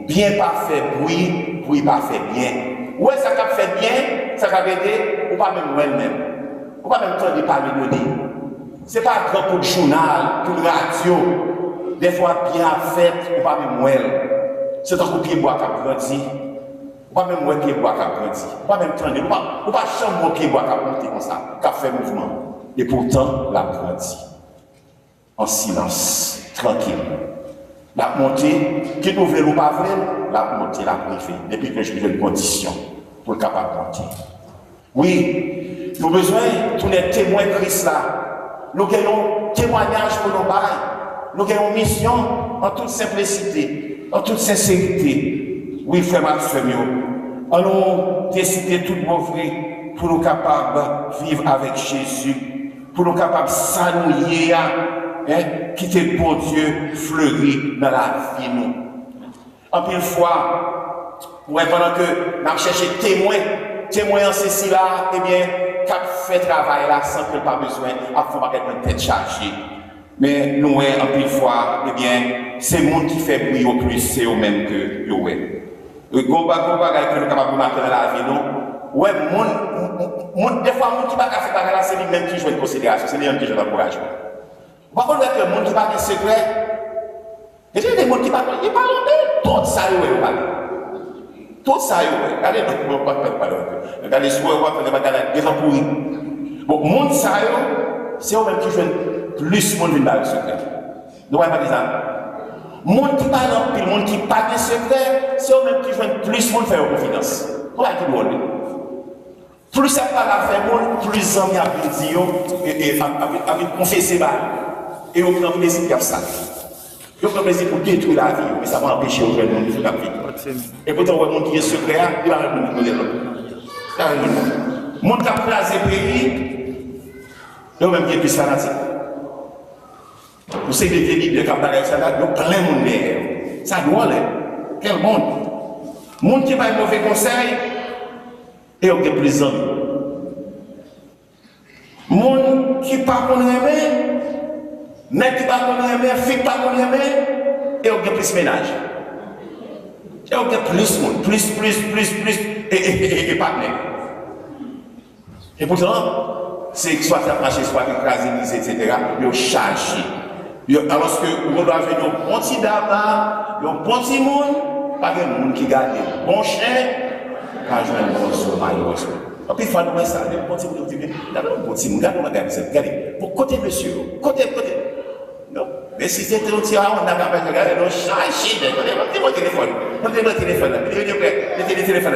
bien parfait, oui, parfait, bien. Ouais, ça qu'a fait bien, ça qu'a aidé, ou pas même moi-même. Ou pas même temps de parler de lui. Ce n'est pas grand pour le journal, pour la radio. Des fois, bien fait, ou pas même moi. C'est un coup de pied bois qui a grandi. Pas même pied bois qui a grandi. Pas même temps, ou pas chambre pied bois qui a monté comme ça, qui a fait mouvement. Et pourtant, la grandit. En silence, tranquille. La montée, qui nous veut ou pas vrai, la montée, la privée, depuis que je vis une condition pour le capable de monter. Oui, nous avons besoin de tous les témoins de Christ là. Nous avons témoignage pour nos bails. Nous avons mission en toute simplicité, en toute sincérité. Oui, frère Maxime, allons décider tout mauvais pour nous capables de vivre avec Jésus, pour nous capables de s'annouiller, quitter le bon Dieu fleuri dans la vie. Nous. En pile fois, pendant que nous cherchons témoins en ceci là, eh bien, cap fait travail là sans que pas besoin à faire une tête chargée. Mais nous, en pile fois, eh bien, c'est le monde qui fait bruit au plus, c'est eux même que nous. Le gros bagage que nous sommes capables de marquer dans la vie, non? Ouais, des fois, le monde qui va faire bagage là, c'est lui-même qui joue une considération, c'est lui-même qui joue l'encouragement. Par contre, le monde qui va faire un secret, il y a des gens qui parlent de tout ça, tout ça, regardez, regardez, si vous avez des bagages, des gens pourris. Bon, le monde, ça, c'est eux-mêmes qui jouent plus de monde dans le secret. Nous voyons pas des gens. Le monde qui parle en pile, le monde qui parle de secret, c'est eux-mêmes qui jouent plus de monde faire confiance. Vous voyez qui vous plus ça parle à faire monde, plus amis à dire et à confesser. Et on prend plaisir de faire ça. On prend plaisir pour détruire la vie, mais ça va empêcher aux jeunes de faire la vie. Et pourtant, on voit le monde qui est secret, il va répondre au développement. Le monde qui a placé le pays, il y a même qui est plus fanatique. Vous savez, les leaders qui ont parlé de ça, il y a plein de monde derrière. Ça doit aller. Quel monde? Le monde qui va un mauvais conseil, et il y a plus d'amis. Le monde qui ne parle pas de aimer, mais qui ne parle pas de aimer, fille qui ne parle pas de aimer, et il y a plus de ménage. Et il y a plus de monde, plus, et partenaire. Et pourtant, c'est soit ça marche, soit écrasé, etc., il y a chargé. Alors que vous doit venir un bon petit dame, un bon petit monde, pas de monde qui garde un bon chien, pas jouer un bon soin, malheureusement. Et puis, il faut nous ça, un bon petit monde, un bon petit monde, regardez, pour côté monsieur, côté. Non, mais si c'était un petit on n'a pas regardé, on change, mettez mon téléphone, mettez le téléphone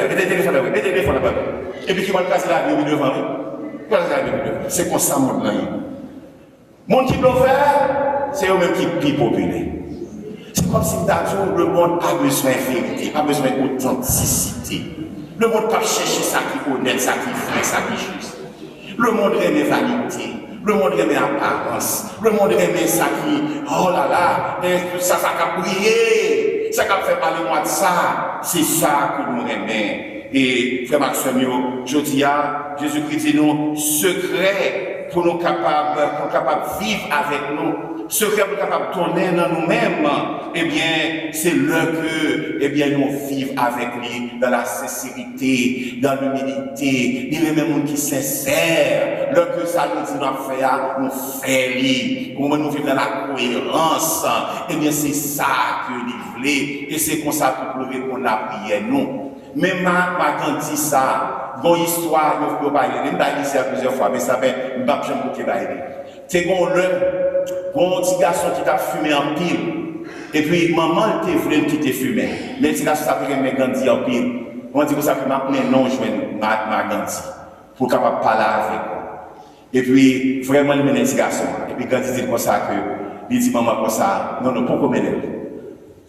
là-bas. Et puis, qui va casser la Bible devant lui. C'est comme ça, mon ami. Mon qui doit faire, c'est eux-mêmes qui sont populaires. C'est comme si le monde a besoin de vérité, a besoin d'authenticité. Le monde pas chercher ça qui est honnête, ça qui est vrai, ça qui est juste. Le monde aime vanité, le monde aime apparence, le monde aime ça qui, oh là là, ça a brillé, ça a fait parler moi de ça. C'est ça que nous aimons. Et frère Maxime, je dis à Jésus-Christ dit nous secret pour nous capables de vivre avec nous, secret pour nous capables de tourner dans nous-mêmes, eh bien, c'est là que, eh bien, nous vivons avec lui dans la sincérité, dans l'humilité, il y a même monde qui sincère, là que ça nous dit nous fait lui, pour nous vivre dans la cohérence, eh bien, c'est ça que nous voulons, et c'est comme ça que qu'on a prié nous. Même ma grandi ça, bon histoire, je ne vais pas y aller, je vais ici plusieurs fois, mais ça fait, je ne vais pas y aller. C'est bon, bon petit garçon qui t'a fumé en pile, et puis maman était voulu quitter fumé, mais le petit garçon ça fait que grandi en pile. On dit que ça fait maintenant, non, je vais ma grandi, pour capable parler avec moi. Et puis, vraiment, il mène un petit garçon, et puis quand il dit comme ça, que, il dit maman comme ça, non, pourquoi m'aider?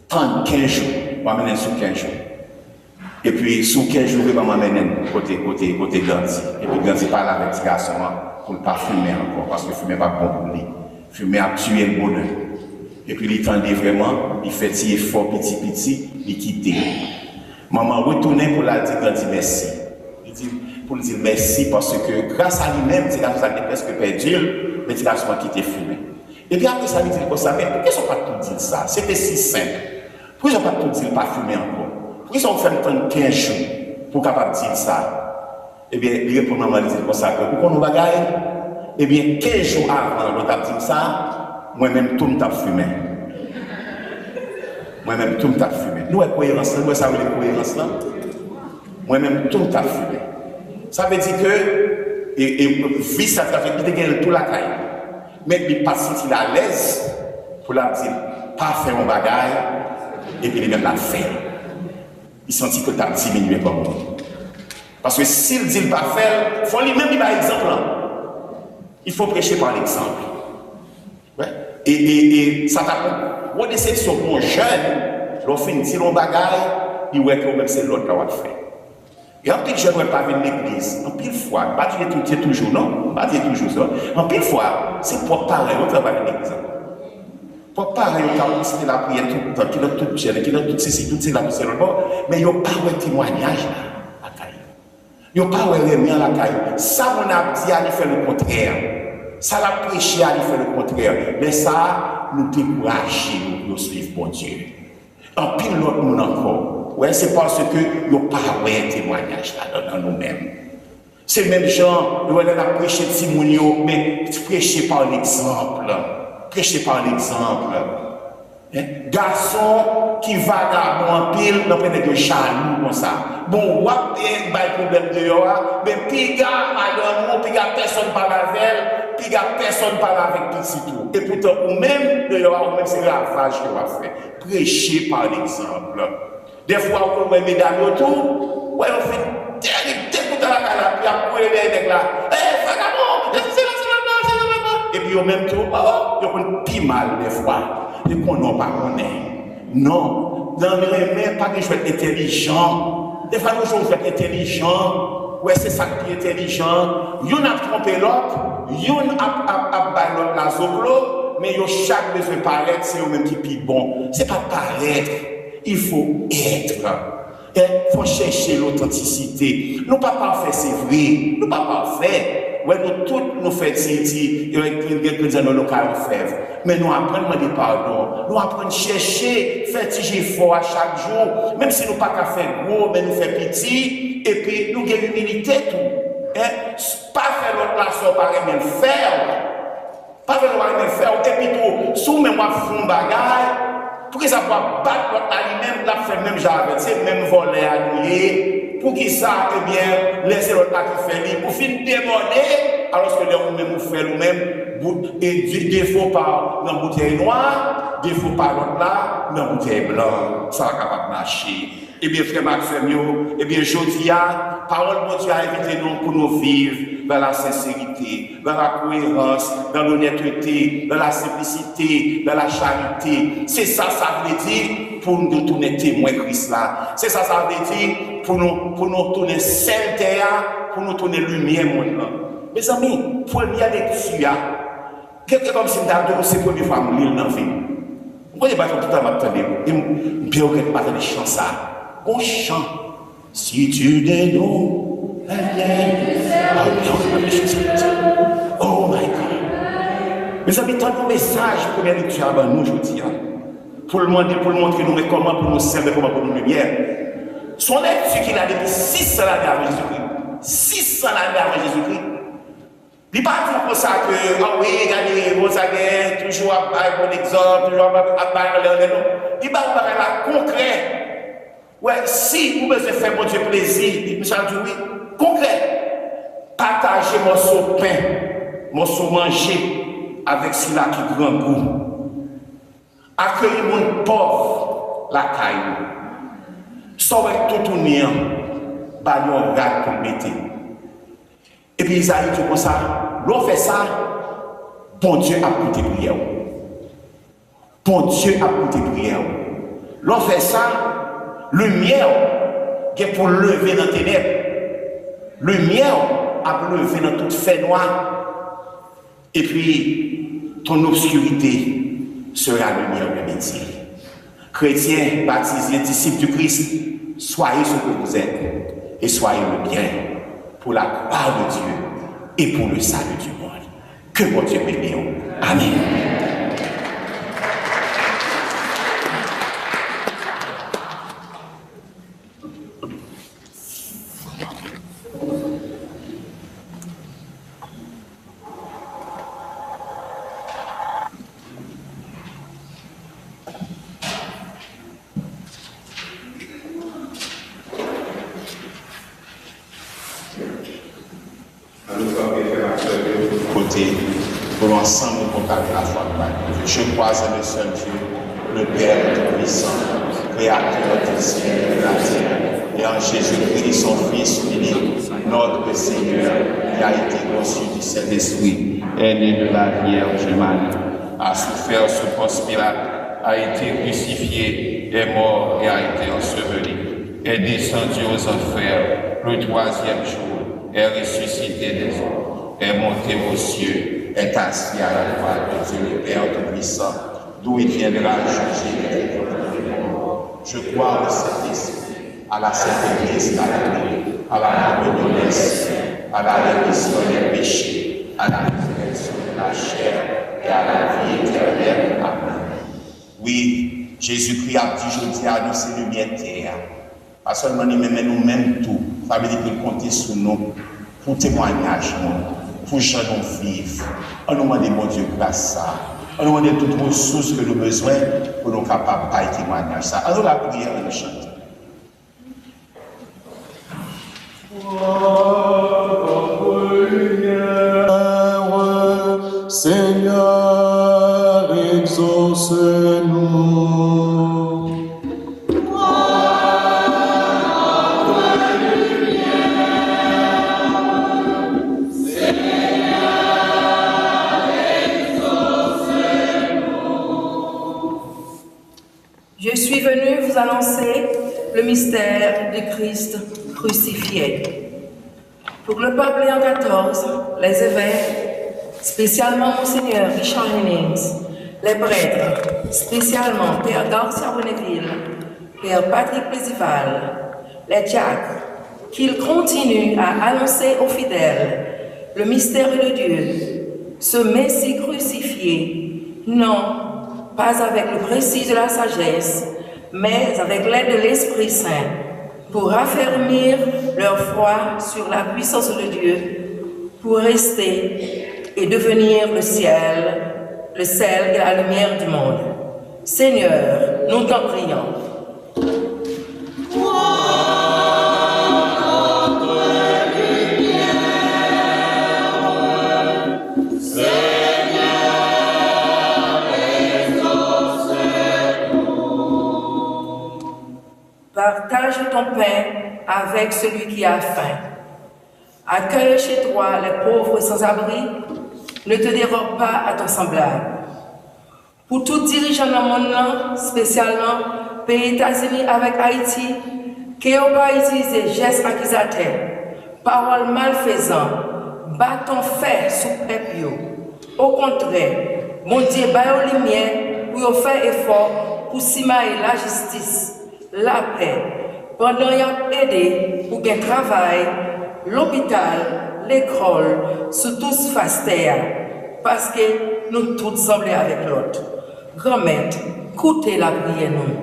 30, 15 jours, on va mener sur 15 jours. Et puis, sous 15 jours, il va m'amener côté Gandhi. Et puis, Gandhi parle avec ce garçon pour ne pas fumer encore, parce que fumer n'est pas bon pour lui. Fumer a tué le bonheur. Et puis, il tendait vraiment, il fait tirer fort, petit, il quitte. Maman retournait pour la dire Gandhi merci. Il dit, pour lui dire merci, parce que grâce à lui-même, ce garçon a presque perdu, mais ce garçon a quitté fumer. Et puis, après ça, il dit comme ça, mais pourquoi ils n'ont pas tout dit ça? C'était si simple. Pourquoi ils n'ont pas tout dit pas fumer encore? Pourquoi ils ont fait 15 jours pour capable de dire ça? Eh bien, il répond à maman, il dit comme ça, pourquoi nous bagaille? Eh bien, 15 jours avant, on a dit ça, moi-même, tout le temps fumé. Moi-même, tout le temps fumé. Nous, la cohérence, nous, savons la cohérence là. Moi-même, tout le temps fumé. Ça veut dire que et vie ça fait il gagne tout la caille. Mais il pas sentir à l'aise pour la dire pas faire un bagage et puis il même la faire. Il sentit que tu as diminué comme moi. Parce que s'il dit pas faire, il faut lui-même dire par exemple. Il faut prêcher par l'exemple. Ouais. Et ça t'a une déception pour un jeune, lorsqu'il dit un bagage, il voit que même c'est l'autre qui va faire. Et en pile, je ne vais pas venir à l'église. En pile fois, pas dire toujours, non, pas dire toujours ça. En pile fois, c'est pour parler, on ne va pas venir à l'église. Pour parler, on va commencer la prière tout le temps, qui est toute jeune, qui est toute ceci, tout cela, mais il n'y a pas de témoignage là, à caille. Il n'y a pas de remis à la caille. Ça, on a dit à lui faire le contraire. Ça, l'a prêché à lui faire le contraire. Mais ça, nous décourager, nous suivre bon Dieu. En pile, l'autre monde encore. Ouais, c'est parce que nous n'avons pas de témoignage là dans nous-mêmes. C'est le même genre, nous avons prêché de Simonio, mais prêcher par l'exemple. Prêcher par l'exemple. Garçon qui vagabond en pile, nous prenons de jaloux comme ça. Bon, on a un problème de yoa, mais puis gars, madame, puis gars, personne parle avec elle, puis gars, personne parle avec petit tout. Et pourtant, ou même de yoa, ou même c'est ravage qu'on va faire. Prêcher par l'exemple. Des fois, on peut mesdames autour, ouais, on fait terrible, dans la cala, puis après, les mecs là, hé, vagabond, c'est là. Et puis, au même temps, oh, on pis mal des fois. Et qu'on n'a pas connaît. Non, dans les mains, pas que je vais être intelligent. Des fois, nous sommes intelligents. Ouais, c'est ça qui est intelligent. Y'en a trompé l'autre, y'en a battu l'autre la zoclo, mais y'en chaque besoin paraître, c'est eux-mêmes qui pis bon. C'est pas paraître. Il faut être. Il faut chercher l'authenticité. Nous pas parfaits, c'est vrai. Nous pas parfaits. Ouais, nous tous nous faisons nous le cas faire. Mais nous apprenons à demander pardon. Nous apprenons à chercher, faire tiger fort à chaque jour. Même si nous pas qu'à faire gros, mais nous faisons petit. Et puis nous avons l'humilité tout. Pas faire l'autre place, pas même faire. Pas faire l'autre faire. Et puis tout, sous même moi fond bagaille. Pour que ça puisse battre l'autre lui-même, la fait même j'avais, même voler à nuit, pour qu'il ça, eh bien, laisser l'autre là qui fait libre, pour finir déborder, alors que nous-mêmes nous faisons nous-mêmes, et défaut par la bouteille noire, défaut par l'autre là, dans la bouteille blanche, ça va capable de marcher. Eh bien, frère Maxime, eh bien, je dis, parole de Dieu a invité nous pour nous vivre dans la sincérité, dans la cohérence, dans l'honnêteté, dans la simplicité, dans la charité. C'est ça, ça veut dire pour nous tourner témoins Christ là. C'est ça, ça veut dire pour nous tourner sainteté, pour nous tourner lumière monde là. Mes amis, première lecture, quelque comme si nous avons ces premières fois nous lire dans la vie. Vous voyez pas tout le temps m'attendre, bien au pas de chant ça. On chante. Si tu dénoues la oh my God. Mes amis, tant de messages pour les lectures avant nous, je dis, pour le montrer nous comment pour nous servir, comment pour nous lumière. Son lecture qu'il a depuis 600 années avant Jésus-Christ. 600 années avant Jésus-Christ. Il n'est pas dit pour ça que, ah oui, regardez, vous avez toujours à bon exemple, toujours à parler, non. Il va parler là concret. Ouais, si vous besoin faire mon Dieu plaisir, Michel dit oui, concret. Partagez morceau de pain, morceau manger avec celui-là qui prend goût. Accueillez mon pauvre, la caille. Sauvez tout le monde, baillon rat pour le mettre. Et puis Isaïe dit comme ça, l'on fait ça, bon Dieu a écouté prière. Bon Dieu a écouté prière. L'on fait ça, lumière qui est pour lever dans tes ténèbres. Lumière a levé dans toute fait noire. Et puis, ton obscurité sera lumière de métier. Chrétiens, baptisés, disciples du Christ, soyez ce que vous êtes et soyez le bien pour la gloire de Dieu et pour le salut du monde. Que mon Dieu bénisse. Amen. À nous côté, pour l'ensemble de contacter la foi de Dieu. Je crois en le seul Dieu, le Père Tout-Puissant, Créateur du ciel et de la terre, et en Jésus-Christ, son Fils unique, notre Seigneur, qui a été conçu du Saint-Esprit, est né de la Vierge Marie, a souffert sous Ponce Pilate, a été crucifié, est mort et a été enseveli, est descendu aux enfers le troisième jour, est ressuscité des morts, est monté aux cieux, est assis à la droite de Dieu le Père Tout-Puissant, d'où il viendra juger les vivants. Je crois au Saint-Esprit, à la Sainte Église catholique, à la communion des saints, à la rémission des péchés, à la résurrection de la chair et à la vie éternelle. Amen. Oui, Jésus-Christ a dit, je dis à nous, c'est lumière terre. Pas seulement nous, mais nous-mêmes tout. Ça veut dire qu'il compte sur nous, pour témoignage, pour gens nous vivre. On nous demande, mon Dieu, grâce ça. On nous demande toutes les ressources que nous avons besoin pour nous capables de témoigner ça. Alors la prière et le chant. Seigneur, exauce-nous. Je suis venu vous annoncer le mystère du Christ crucifié. Pour le pape Léon XIV, les évêques, spécialement Monseigneur Richard Hennings, les prêtres, spécialement Père Garcia Bonneville, Père Patrick Plesival, les diacres, qu'ils continuent à annoncer aux fidèles le mystère de Dieu, ce Messie crucifié, non pas avec le précis de la sagesse, mais avec l'aide de l'Esprit Saint, pour raffermir leur foi sur la puissance de Dieu, pour rester et devenir le sel et la lumière du monde. Seigneur, nous t'en prions. Partage ton pain avec celui qui a faim. Accueille chez toi les pauvres sans-abri. Ne te dérobe pas à ton semblable. Pour tout dirigeant dans le monde, spécialement pays États-Unis avec Haïti, qui n'ont pas utilisé gestes accusateurs, paroles malfaisantes, bâtons faits sous pépio. Au contraire, mon Dieu, baille aux lumières pour faire effort pour s'imaginer la justice, la paix, pendant qu'ils ont aidé pour gagner travail, l'hôpital, l'école, sous tous face terre, parce que nous tous semblons avec l'autre. Grand-mère, écoutez la prière nous.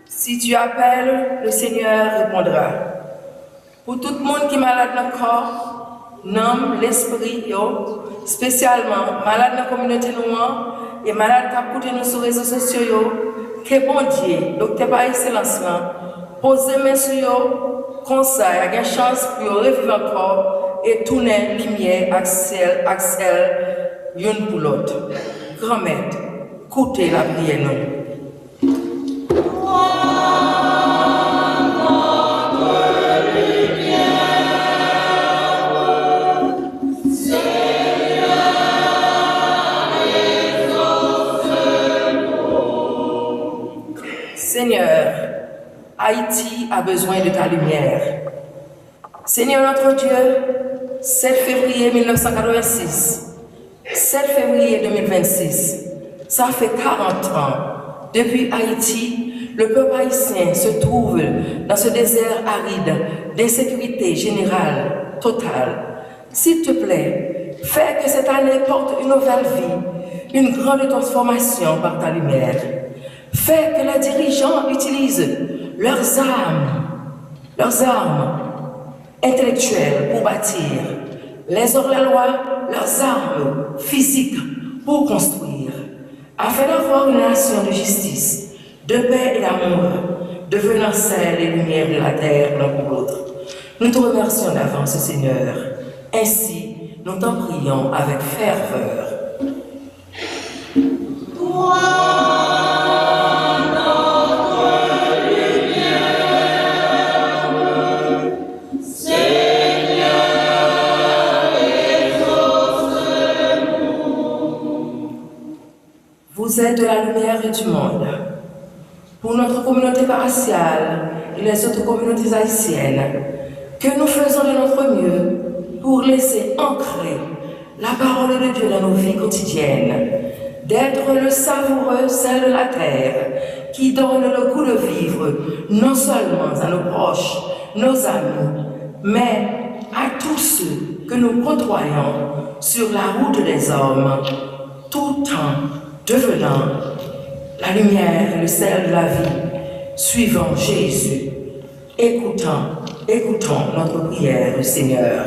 Si tu appelles, le Seigneur répondra. Pour tout le monde qui est malade dans le corps, nomme l'esprit, spécialement malade dans la communauté noire et malade qui a écouté nous sur les réseaux sociaux, que bon Dieu, docteur par excellence, posez main sur eux, comme ça, il y a une chance pour revivre encore et tourner lumière, axel, l'une pour l'autre. Grand-mère, écoutez la prière nous. Seigneur, Haïti a besoin de ta lumière. Seigneur notre Dieu, 7 février 1986, 7 février 2026, ça fait 40 ans. Depuis Haïti, le peuple haïtien se trouve dans ce désert aride d'insécurité générale, totale. S'il te plaît, fais que cette année porte une nouvelle vie, une grande transformation par ta lumière. Fais que les dirigeants utilisent leurs armes intellectuelles pour bâtir, les hors-la-loi leurs armes physiques pour construire, afin d'avoir une nation de justice, de paix et d'amour, devenant celle et lumière de la terre l'un pour l'autre. Nous te remercions d'avance, Seigneur. Ainsi, nous t'en prions avec ferveur. Vous êtes de la lumière et du monde. Pour notre communauté paroissiale et les autres communautés haïtiennes, que nous faisons de notre mieux pour laisser ancrer la parole de Dieu dans nos vies quotidiennes, d'être le savoureux sel de la terre qui donne le goût de vivre non seulement à nos proches, nos amis, mais à tous ceux que nous côtoyons sur la route des hommes, tout en devenant la lumière et le sel de la vie, suivant Jésus, écoutons notre prière, Seigneur.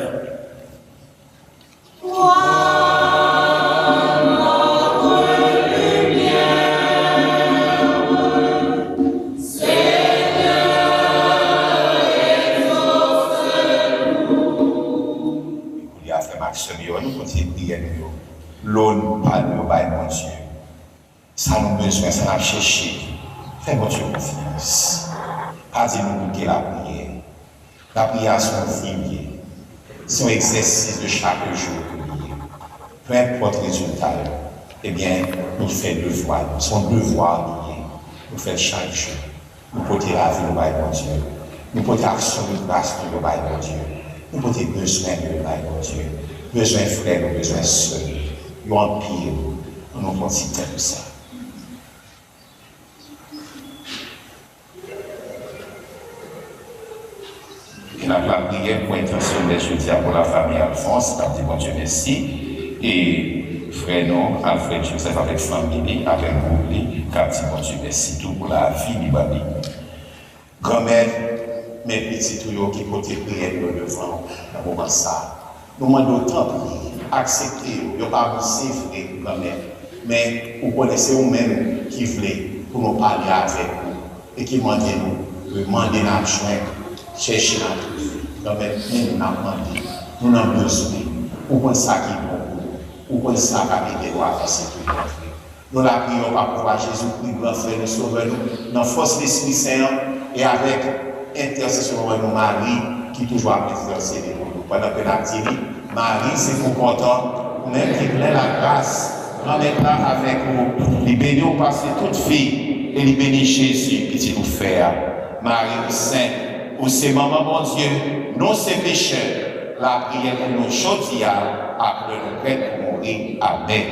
Nous continuons de prier l'eau par nous, mon Dieu. Ça nous besoin, ça nous chercher. Fais mon Dieu confiance. Pas dis-nous que la prière. La prière, c'est une vie. C'est un exercice de chaque jour pour prier. Peu importe le résultat, eh bien, nous faisons devoir. Son devoir de prier. Nous faisons chaque jour. Nous portons la vie, mon Dieu. Nous portons l'action de grâce, mon Dieu. Nous portons besoin de mon Dieu. Besoin de frères, besoin de soeurs. Nous en pire. Nous continuons de ça. Et la prière pour intention de jeudi pour la famille Alphonse, par bon Dieu merci. Et frère non, Alfred Joseph avec famille, avec Mouli, car bon Dieu merci tout pour la vie du babi. Grand-mère, mes petits tuyaux qui côté prière nous devant dans le moment ça. Nous demandons autant prier, accepter, il n'y a pas c'est vrai, grand-mère. Mais vous connaissez vous-même qui voulez pour nous parler avec vous et qui demandez nous, demander notre joint, chercher notre vie. Donc, nous avons demandé, nous avons besoin. Vous connaissez ça qui est bon, vous connaissez ça qui est droit à faire tout le monde. Nous la prions par pouvoir Jésus-Christ, grand frère, nous sauvons nous, dans la force de l'Esprit Saint et avec intercession de nos maris qui toujours a exercé les nous. Pendant que la dit, Marie, c'est pour content, même qui plein la grâce. En étant avec vous, les bénis passer toute fille et les bénis Jésus qui nous fait. Marie Sainte, ou c'est maman mon Dieu, non c'est pécheurs, la prière pour nous aujourd'hui, après nous prêts pour mourir. Amen.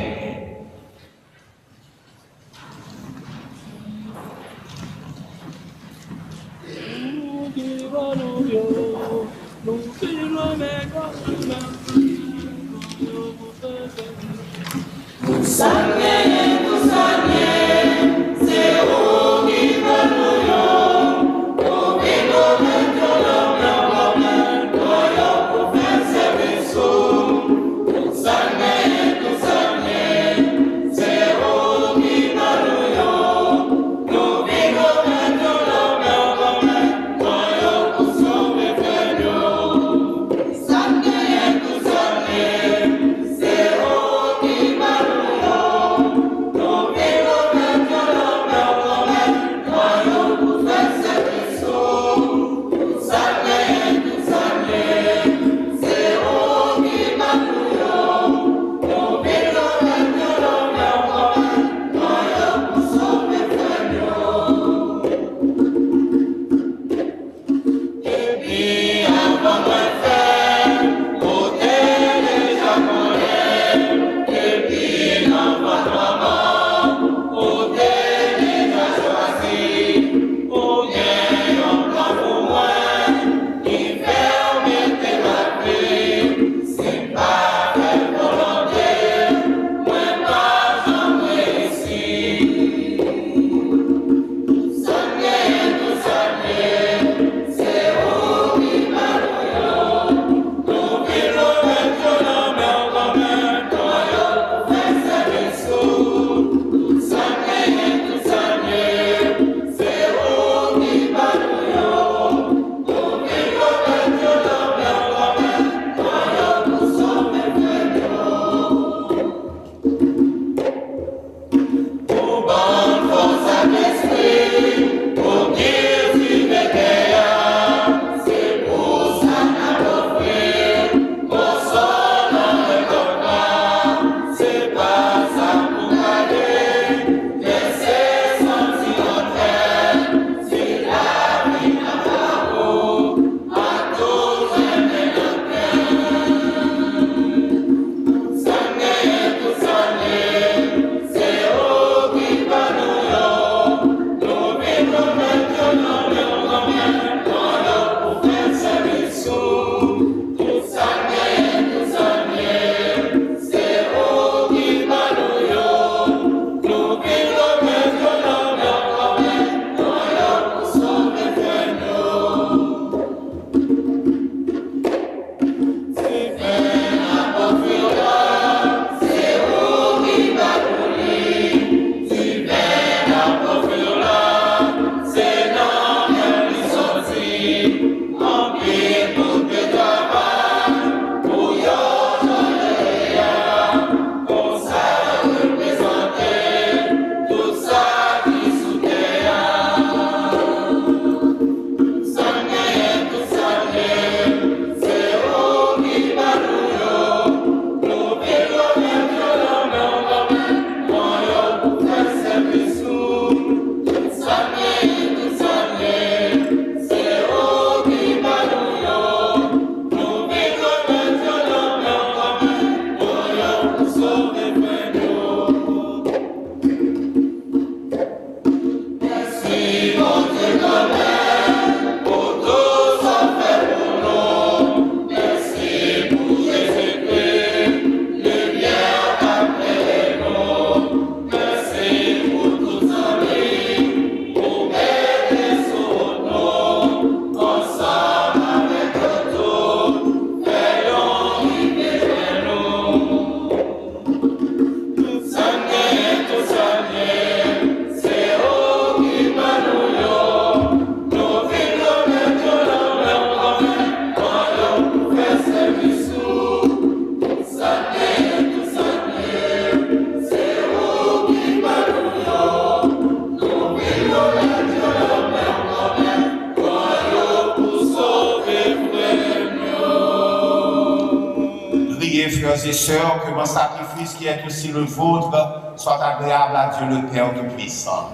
frères et sœurs, que mon sacrifice qui est aussi le vôtre soit agréable à Dieu le Père Tout-Puissant.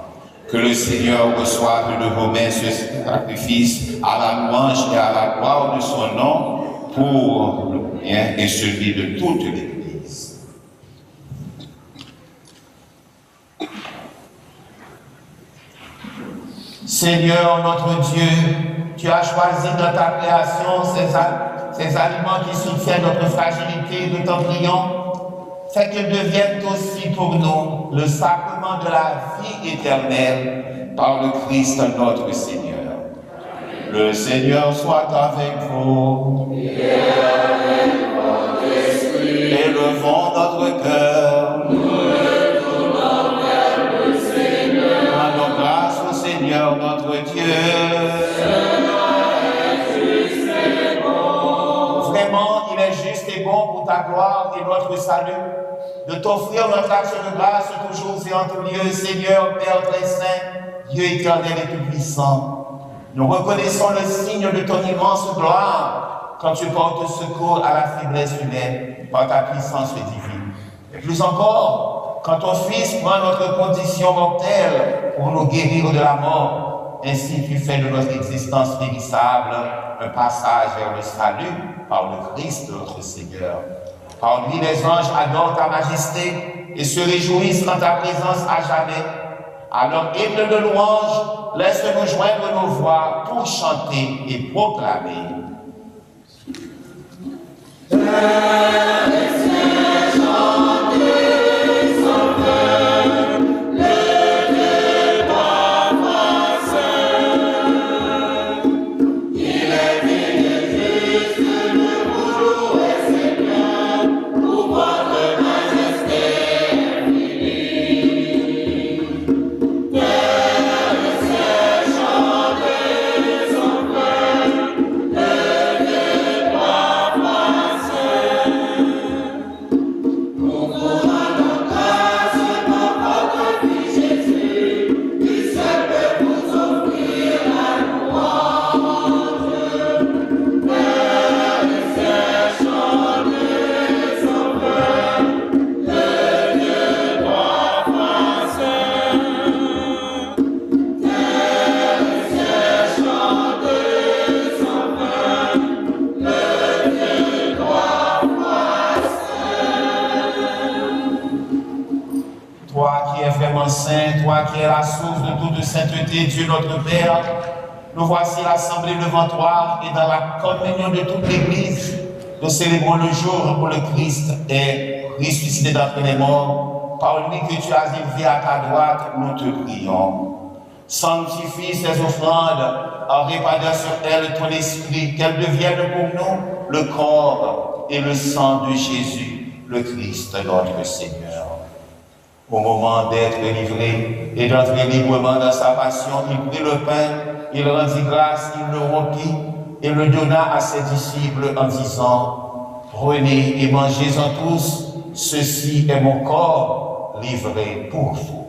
Que le Seigneur reçoive de vos mains ce sacrifice à la louange et à la gloire de son nom pour le bien et celui de toute l'Église. Seigneur notre Dieu, tu as choisi dans ta création ces aliments qui soutiennent notre fragilité. Nous t'en prions. Fais qu'ils deviennent aussi pour nous le sacrement de la vie éternelle par le Christ notre Seigneur. Le Seigneur soit avec vous. Et avec votre esprit. Élevons notre cœur. Nous le tournons vers le Seigneur. Rendons grâce au Seigneur notre Dieu. Vraiment, il est juste et bon pour ta gloire et notre salut de t'offrir notre action de grâce toujours et en tout lieu, Seigneur, Père très saint, Dieu éternel et tout-puissant. Nous reconnaissons le signe de ton immense gloire quand tu portes secours à la faiblesse humaine par ta puissance divine. Et plus encore, quand ton Fils prend notre condition mortelle pour nous guérir de la mort, ainsi tu fais de notre existence périssable un passage vers le salut par le Christ notre Seigneur. Par lui, les anges adorent ta majesté et se réjouissent dans ta présence à jamais. Alors, hymne de louange, laisse-nous joindre nos voix pour chanter et proclamer. Saint, toi qui es la source de toute sainteté, Dieu notre Père, nous voici rassemblés devant toi et dans la communion de toute l'Église, nous célébrons le jour où le Christ est ressuscité d'entre les morts. Par lui que tu as élevé à ta droite, nous te prions. Sanctifie ces offrandes en répandant sur elles ton esprit, qu'elles deviennent pour nous le corps et le sang de Jésus, le Christ notre Seigneur. Au moment d'être livré et d'entrer librement dans sa passion, il prit le pain, il rendit grâce, il le rompit et le donna à ses disciples en disant « Prenez et mangez-en tous, ceci est mon corps livré pour vous. »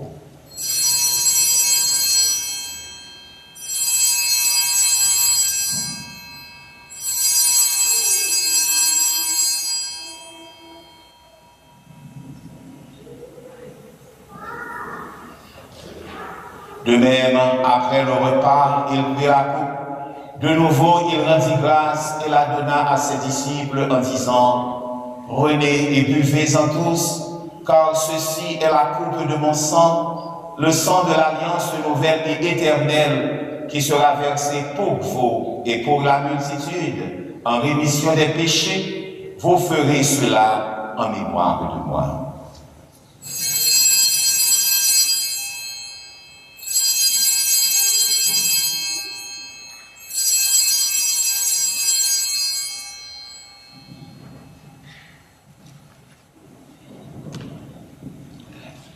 De même, après le repas, il prit la coupe. De nouveau, il rendit grâce et la donna à ses disciples en disant « Prenez et buvez-en tous, car ceci est la coupe de mon sang, le sang de l'alliance nouvelle et éternelle, qui sera versé pour vous et pour la multitude, en rémission des péchés. Vous ferez cela en mémoire de moi. »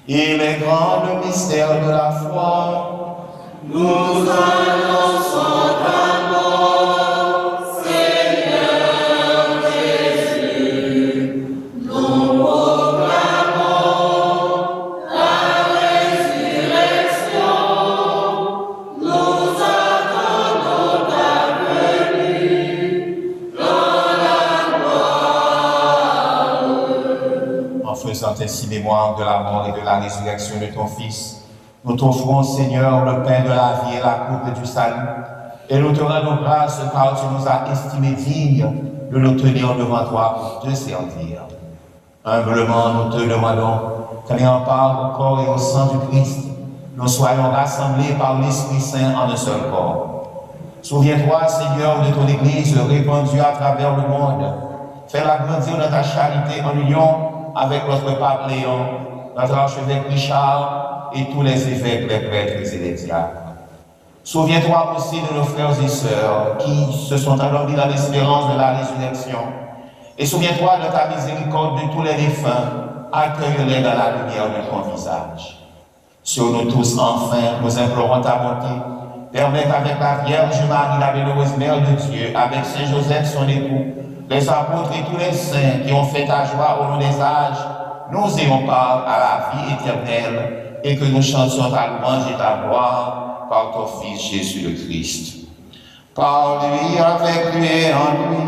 Il est grand le mystère de la foi. Nous annonçons ta mort, Seigneur Jésus. Nous proclamons ta résurrection. Nous attendons ta venue dans la gloire. faisant ainsi mémoire de la mort et de la résurrection de ton Fils, nous t'offrons, Seigneur, le pain de la vie et la coupe du salut, et nous te rendons grâce car tu nous as estimés dignes de nous tenir devant toi pour te servir. Humblement, nous te demandons qu'ayant part au corps et au sang du Christ, nous soyons rassemblés par l'Esprit Saint en un seul corps. Souviens-toi, Seigneur, de ton Église répandue à travers le monde. Fais-la grandir dans ta charité en union avec notre pape Léon, notre archevêque Richard et tous les évêques, les prêtres et les diacres. Souviens-toi aussi de nos frères et sœurs qui se sont endormis dans l'espérance de la résurrection. Et souviens-toi de ta miséricorde de tous les défunts, accueille-les dans la lumière de ton visage. Sur nous tous, enfin, nous implorons ta bonté. Permets qu'avec la Vierge Marie, la bienheureuse Mère de Dieu, avec Saint Joseph, son époux, les apôtres et tous les saints qui ont fait ta joie au long des âges, nous ayons part à la vie éternelle et que nous chantions ta louange et ta gloire par ton Fils Jésus le Christ. Par lui, avec lui et en lui,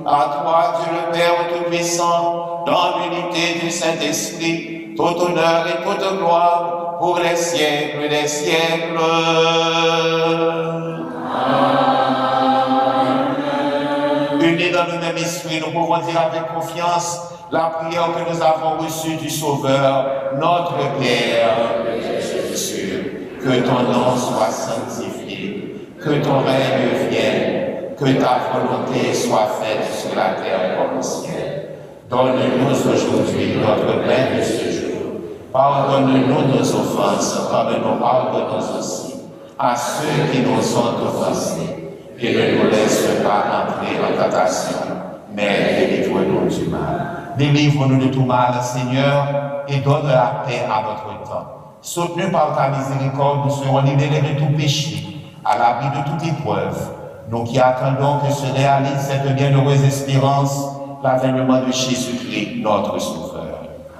à toi, Dieu le Père Tout-Puissant, dans l'unité du Saint-Esprit, tout honneur et toute gloire pour les siècles des siècles. Unis dans le même esprit, nous pouvons dire avec confiance la prière que nous avons reçue du Sauveur, notre Père, Jésus, que ton nom soit sanctifié, que ton règne vienne, que ta volonté soit faite sur la terre comme au ciel. Donne-nous aujourd'hui notre pain de ce jour. Pardonne-nous nos offenses, comme nous pardonnons aussi à ceux qui nous ont offensés. Et ne nous laisse pas entrer en tentation, mais délivre-nous du mal. Délivre-nous de tout mal, Seigneur, et donne la paix à notre temps. Soutenus par ta miséricorde, nous serons libérés de tout péché, à l'abri de toute épreuve. Nous qui attendons que se réalise cette bienheureuse espérance, l'avènement de Jésus-Christ, notre Sauveur.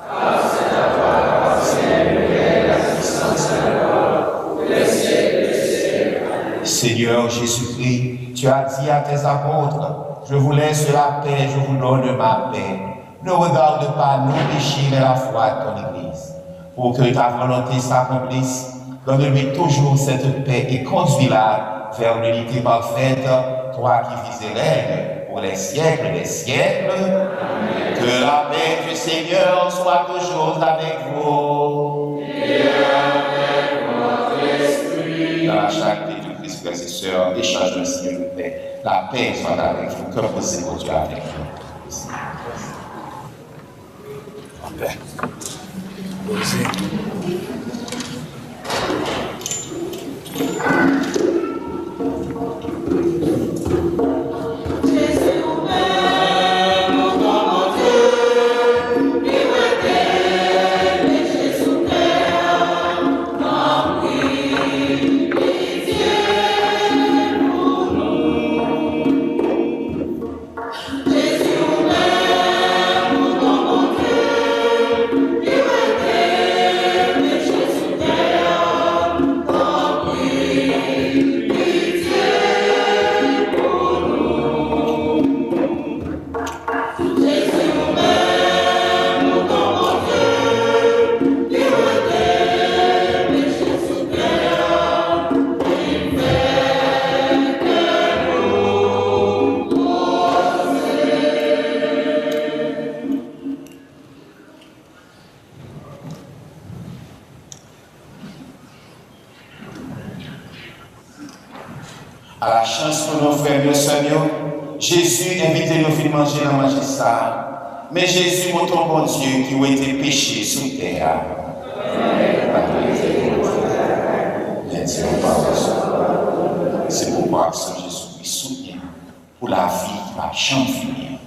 Grâce à toi, Seigneur, la puissance et la gloire, pour les siècles des siècles. Seigneur Jésus-Christ, tu as dit à tes apôtres, je vous laisse la paix, je vous donne ma paix. Ne regarde pas nos péchés, mais la foi de ton Église. Pour que ta volonté s'accomplisse, donne-lui toujours cette paix et conduis-la vers l'unité parfaite, toi qui vis et règnes pour les siècles des siècles. Amen. Que la paix du Seigneur soit toujours avec vous. Et avec votre esprit. Dans la charité du Christ, frères et sœurs, échange de signe de paix. La paix soit avec vous. Que vous Seigneur Dieu avec vous. En paix. À la chance pour nos frères et nos sœurs, Jésus invitait nos filles manger dans le magistrat. Mais Jésus, mon bon Dieu, qui a été péché sous terre. C'est pourquoi Saint Jésus soutient pour la vie qui va jamais finir.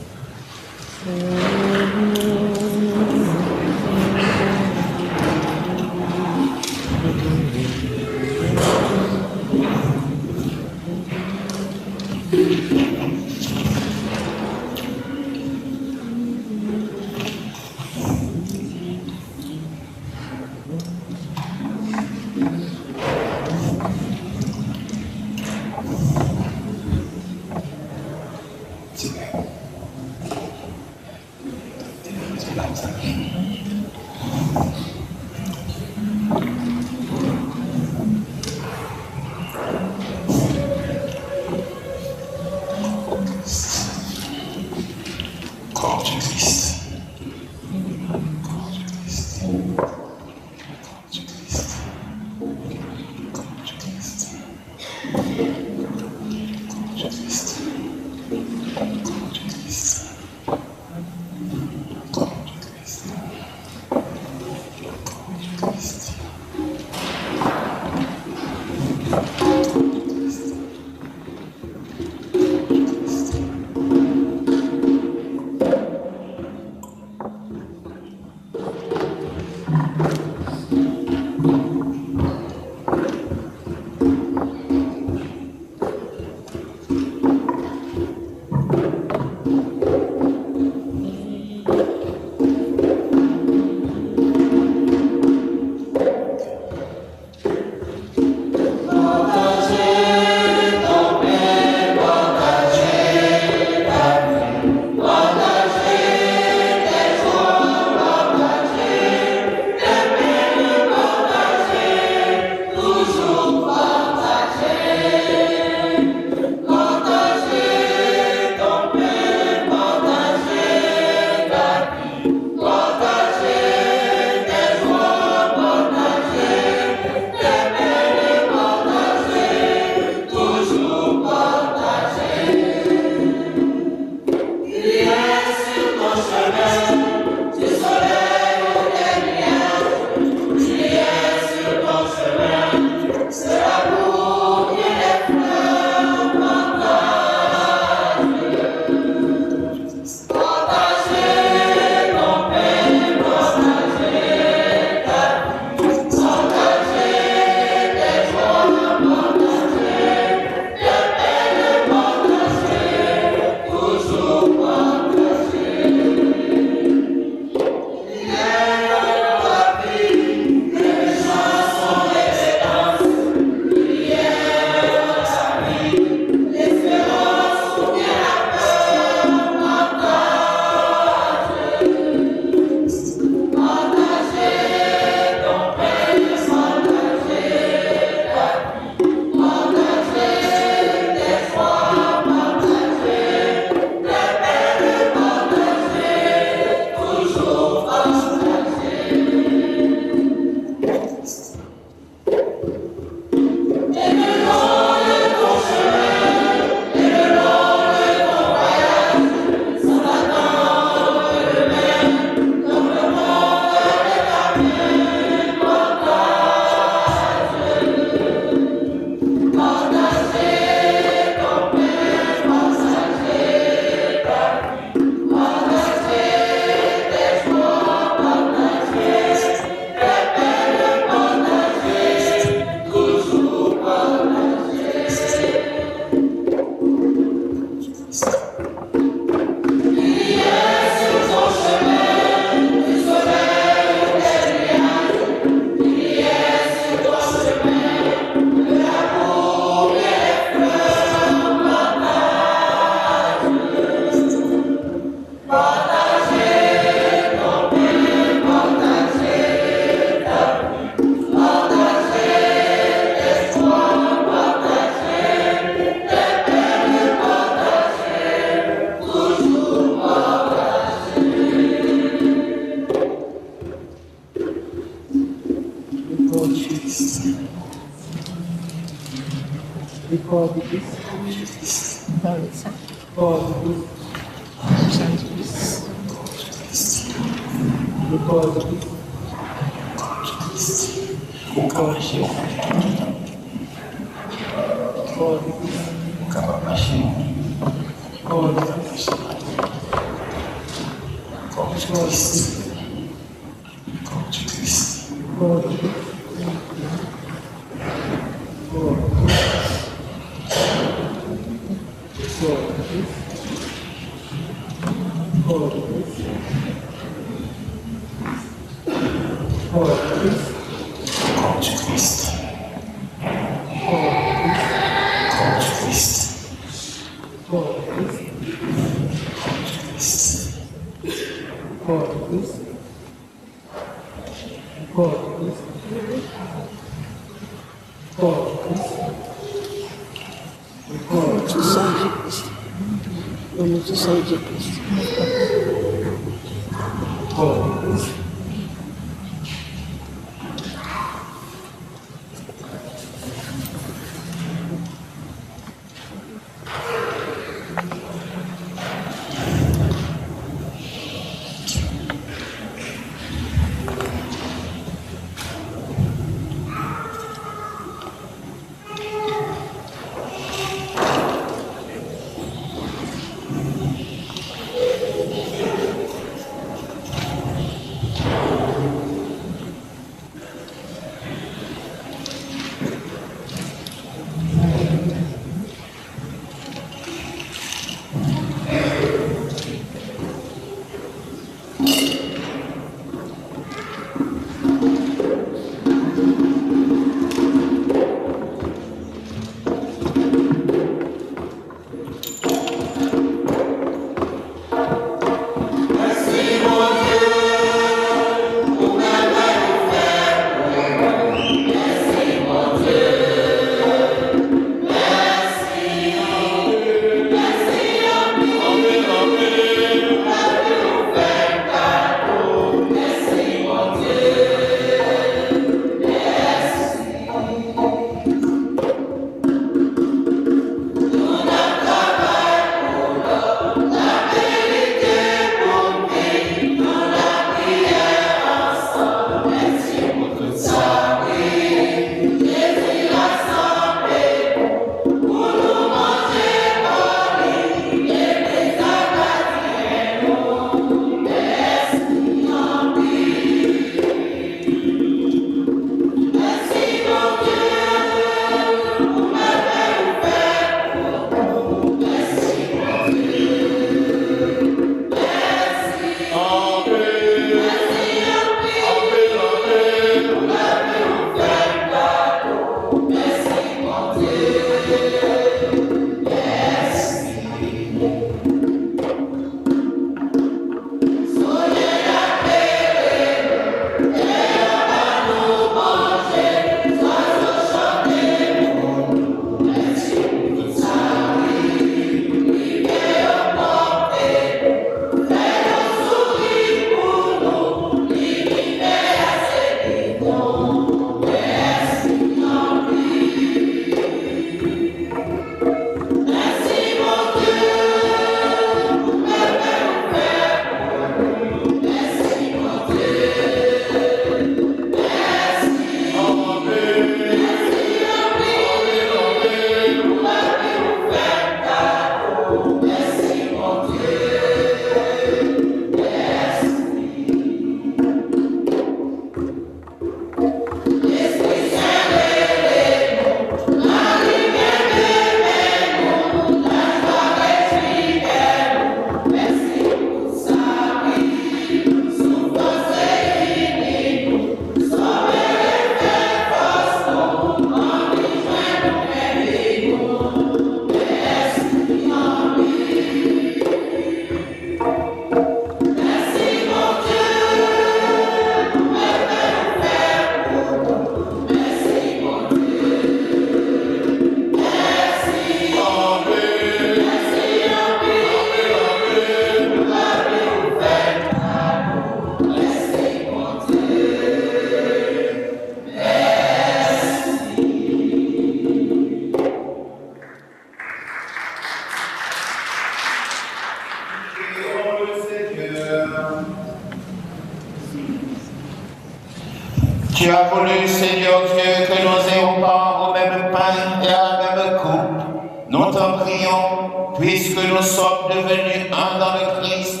Tu as voulu, Seigneur Dieu, que nous ayons part au même pain et à la même coupe. Nous t'en prions, puisque nous sommes devenus un dans le Christ,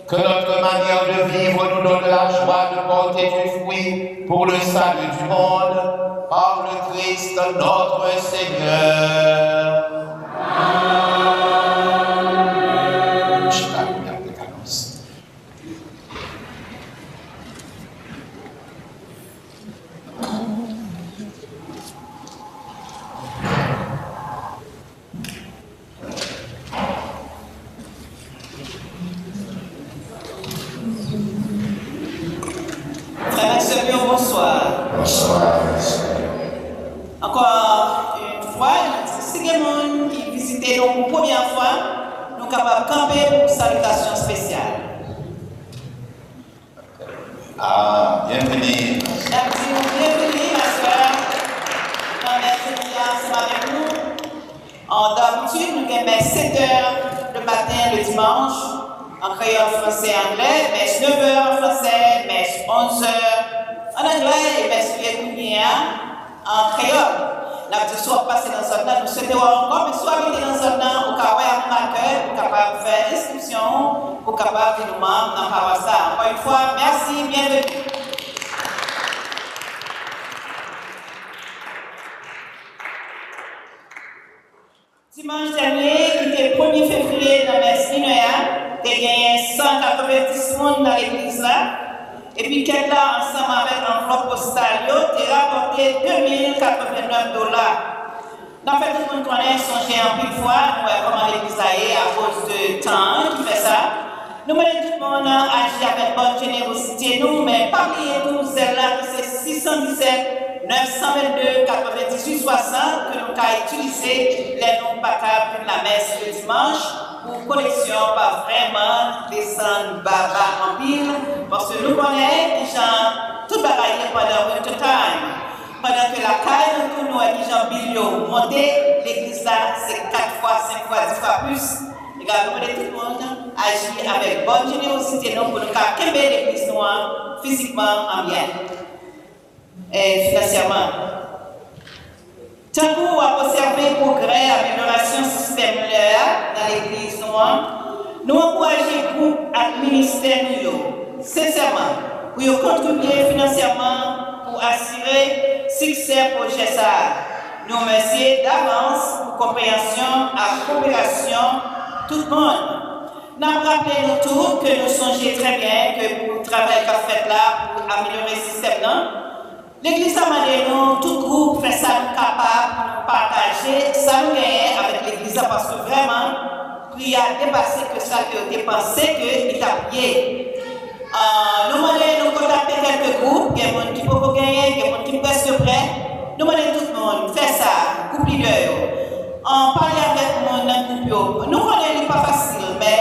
que notre manière de vivre nous donne la joie de porter du fruit pour le salut du monde, par le Christ notre Seigneur. Frères et sœurs, bonsoir. Bonsoir. Encore une fois, si quelqu'un qui visite nous pour la première fois, nous sommes capables de camper pour une salutation spéciale. Ah, bienvenue. Bienvenue, ma soeur. Merci d'être avec nous. D'habitude, nous avons 7 h le matin, le dimanche, en créole français et anglais, messe 9 h en français, messe 11 h en anglais et messe en créole. La petite soit passée dans ce temps, nous souhaitons encore, mais soit venir dans ce temps, au cas où il y a un accueil, pour capable de faire l'inscription, pour capable de nous membres dans la ça. Encore une fois, merci, bienvenue. Dimanche dernier, qui était le 1er février dans la Sinoya, il y a 190 personnes dans l'église là. Et puis, quelqu'un là, ensemble avec l'enveloppe postale, il a rapporté $2089. En fait, tout le monde connaît son géant pile fois, comment l'église est à cause de temps qui fait ça. Nous mettons tout le monde à agir avec bonne générosité, nous, mais pas oublier tout celle-là, c'est 617 922 98 60 que nous avons utilisé les noms pacables de la messe le dimanche pour collection, pas vraiment descendre baba en pile, parce que nous connaissons déjà tout bagaille pendant winter time. Pendant que la caille de nous est déjà billion monté, l'église là c'est 4 fois, 5 fois, 10 fois plus. Regardez tout le monde agit avec bonne générosité pour nous calmer l'église noire physiquement en bien et financièrement. Tant qu'on a observé progrès, amélioration systémique dans l'église noire, nous encourageons le groupe et le ministère sincèrement pour contribuer financièrement pour assurer le succès du projet ça. Nous remercions d'avance pour compréhension et coopération tout le monde. Nous rappelons tous que nous songeons très bien que pour le travail qu'a fait là pour améliorer le système, l'église a demandé nous, tout groupe fait ça capable de partager ça nous gagne avec l'église parce que vraiment, il a dépassé que ça que tu pensais qu'il t'a payé. Nous demandons contacter quelques groupes, il y a des gens qui peuvent gagner, il y a des gens qui sont presque prêts. Nous demandons tout le monde faire ça, groupe leader. On parle avec mon groupe. Nous connaissons pas facile, mais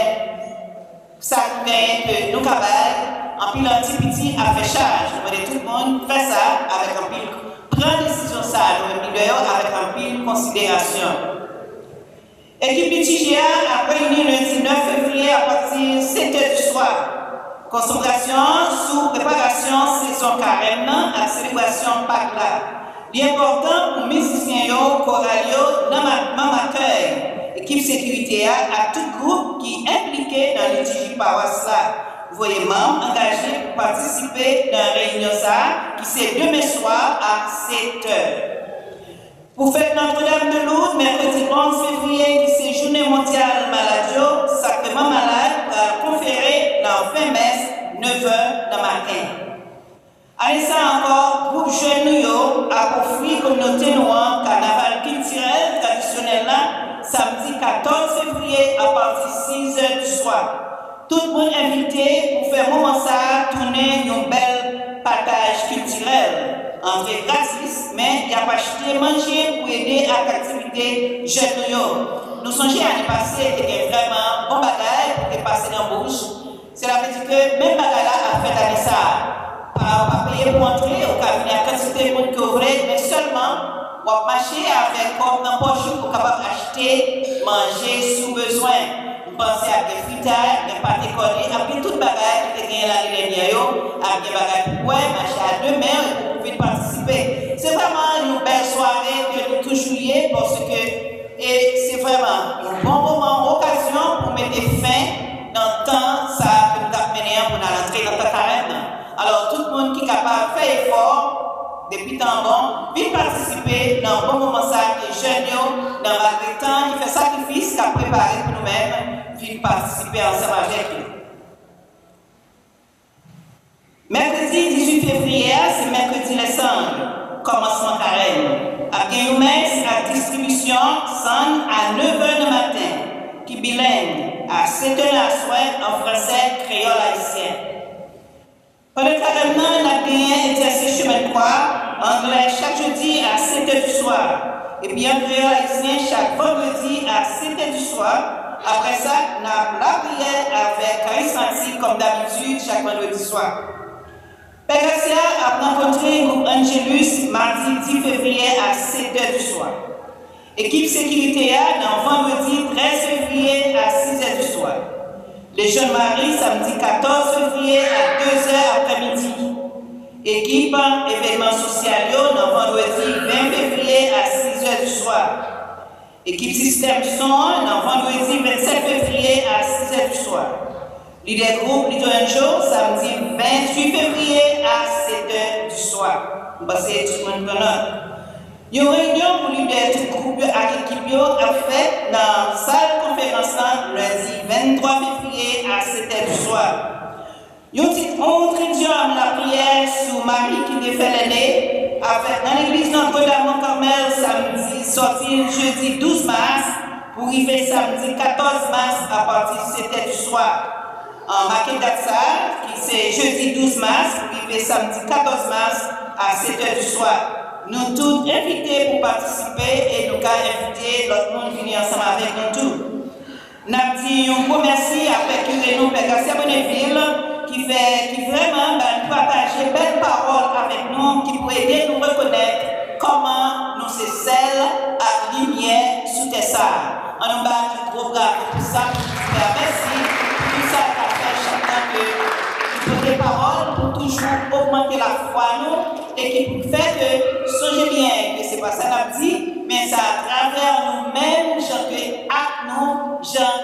ça nous gagne que nous capables. En pile petit à faire charge. Nous demandons tout le monde faire ça avec un pile. Prendre décision ça, le leader avec un pile considération. Équipe ITGA a réuni le 19 février à partir de 7 h du soir. Concentration sous préparation saison carême à célébration Pâques là. L'important pour musiciens, chorales, amateurs, équipe sécurité à tout groupe qui est impliqué dans l'ITG paroisse là. Vous voyez membres engagés pour participer dans la réunion ça qui c'est demain soir à 7 h. Pour faire Notre-Dame de Lourdes, mercredi 11 février, qui c'est Journée mondiale Maladio, sacrément malade, à conférer dans fin messe, 9 h dans le matin. Allez ça encore, groupe jeune a offert communauté noire, carnaval culturel traditionnel là, samedi 14 février à partir de 6 h du soir. Tout le monde invité pour faire moment ça, tourner une belle partage culturel. Entrée gratis, mais il y a pas acheté manger pour aider à l'activité jeune. Nous songeons l'année passée, c'était vraiment bon bagage pour passer dans la bouche. Cela veut dire que même bagage là a fait l'année ça. Pas payer pour entrer, au cas où il y a quantité de monde qui ouvre, mais seulement pour marcher avec comme dans poche pour capable acheter, manger sous besoin. Pensez à des fritages, des pâtes collées, après tout bagage qui est gagné l'année dernière, à des bagages pour marcher à 2 mains. pour venir participer. C'est vraiment une belle soirée que nous toujours parce que c'est vraiment un bon moment, occasion pour mettre fin dans le temps ça que nous avons mené pour entrer dans ta carène. Alors tout le monde qui est capable de faire effort depuis tant bon, vient participer dans un bon moment ça qui est jeune, dans le temps, qui fait sacrifice, qui a préparé pour nous-mêmes, vient participer ensemble avec nous. Mercredi 18 février, c'est mercredi les cendres, commencement carême. Après une messe à distribution, cendres à 9h du matin, qui bilingue à 7h la soirée en français, créole haïtien. Pendant le carême, on a gagné exercice chemin de croix, anglais chaque jeudi à 7h du soir. Et bien créole haïtien chaque vendredi à 7h du soir. Après ça, on a la prière avec charismatique comme d'habitude chaque vendredi soir. Père Garcia a rencontré le groupe Angelus mardi 10 février à 7h du soir. Équipe sécurité dans vendredi 13 février à 6h du soir. Les Jeunes Marie samedi 14 février à 2h après-midi. Équipe événements sociaux dans vendredi 20 février à 6h du soir. Équipe système son dans vendredi 27 février à 6h du soir. Leader groupe Leader Angel samedi 28 février à 7h du soir. Vous passez tout le monde pendant. Une réunion pour leader du groupe avec l'équipe a fait dans la salle conférence lundi 23 février à 7h du soir. Une petite introduction la prière sur Marie qui défait l'année a fait dans l'église Notre-Dame au Carmel samedi sorti jeudi 12 mars pour arriver samedi 14 mars à partir de 7h du soir. En Maquette qui c'est jeudi 12 mars pour arriver samedi 14 mars à 7h du soir. Nous tous invités pour participer et nous avons invité l'autre monde venir ensemble avec nous tous. Nous avons dit un gros merci avec nous, Père Garcia Bonneville, qui vraiment partager belles paroles avec nous, qui peut aider nous reconnaître comment nous sommes celles à lumière sous tes salles. On nous bat du gros bras pour ça, merci. Tout ça qu'a fait chacun que des paroles pour toujours augmenter la foi nous et qui fait que songez bien que c'est pas ça qu'on dit, mais c'est à travers nous-mêmes, gens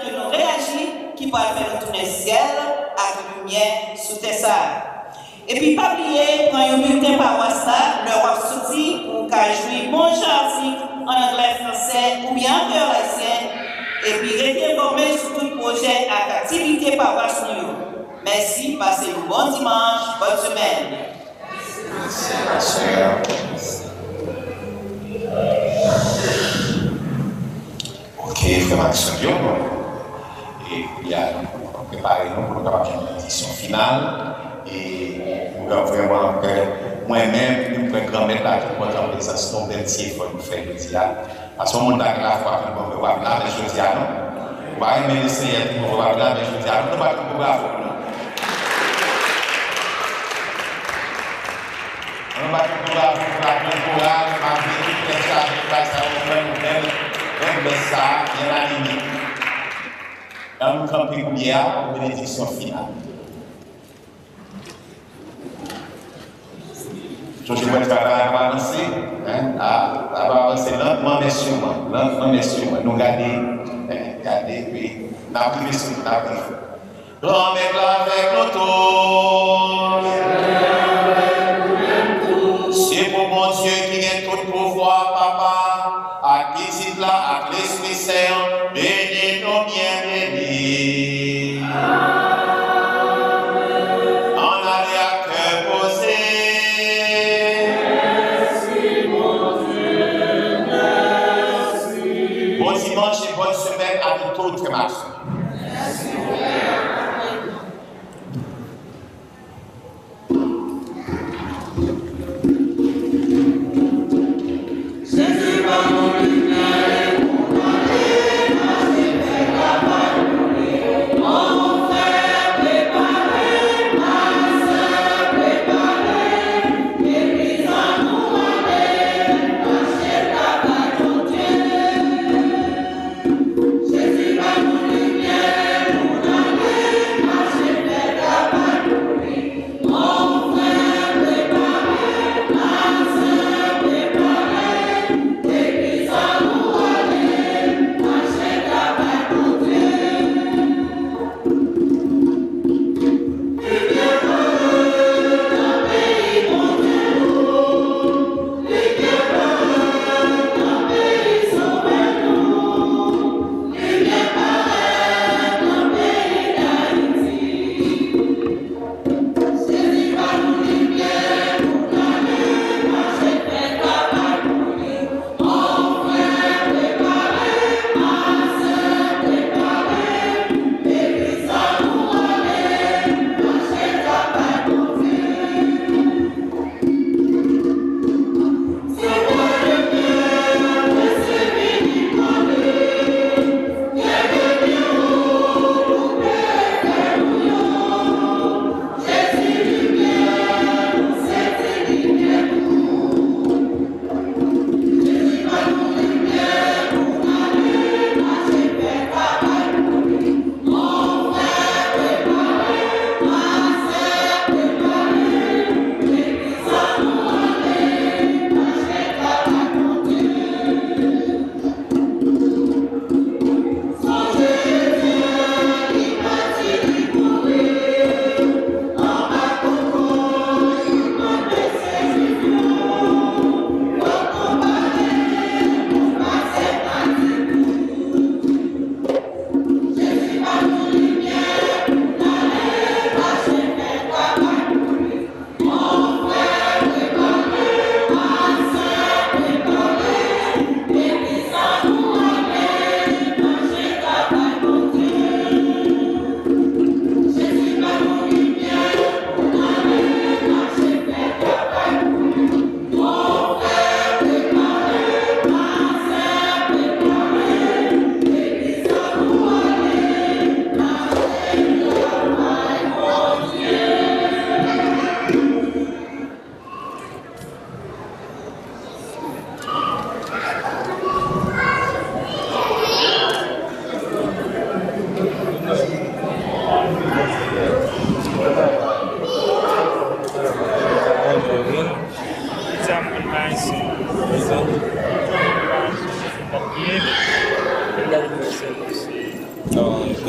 que nous réagissons, qui peuvent faire nous tourner le ciel à la lumière sous tes salles. Et puis, pas oublier, quand il y a un bulletin paroisse là, l'Europe sorti pour qu'à jouer bon article en anglais, français ou bien en cœur haïtien. Et puis, restez informés sur tout le projet à activité paroisse. Merci, passez un bon dimanche, bonne semaine. Ok, frère Maxime, et il y a préparé nous pour une édition finale. Et nous avons vraiment moi-même, nous pouvons grand-mère là qui porte l'organisation d'entier pour nous faire le diable. Parce qu'on monte à la fois que nous pouvons là, mais je dis à nous. Nous allons aimer l'essayer pour nous là, mais je dis à nous. Nous ne pouvons pas faire nous. Nous ne pouvons pas faire le courage, malgré tout ça, nous ça, il y a la limite. Dans le camp régulier, bénédiction finale. Je vais avancer, avancer lentement mais sûrement, nous garder, puis n'appriver sur nous. Grand-mère avec nous tous. C'est pour mon Dieu qui a tout pouvoir, papa, à qui c'est là, à l'Esprit Saint, bénis nos bien-aimés. En arrière que posé. Bon dimanche et bonne semaine à nous tous, très merci. Jésus va nous lumière.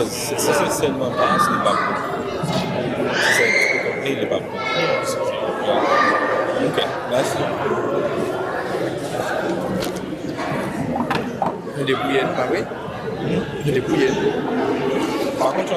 Si c'est seulement bas, ce n'est pas bon. Si c'est trop compris, il n'est pas bon. Ok, merci. Je débrouille, pas vrai? Je débrouille. Par contre,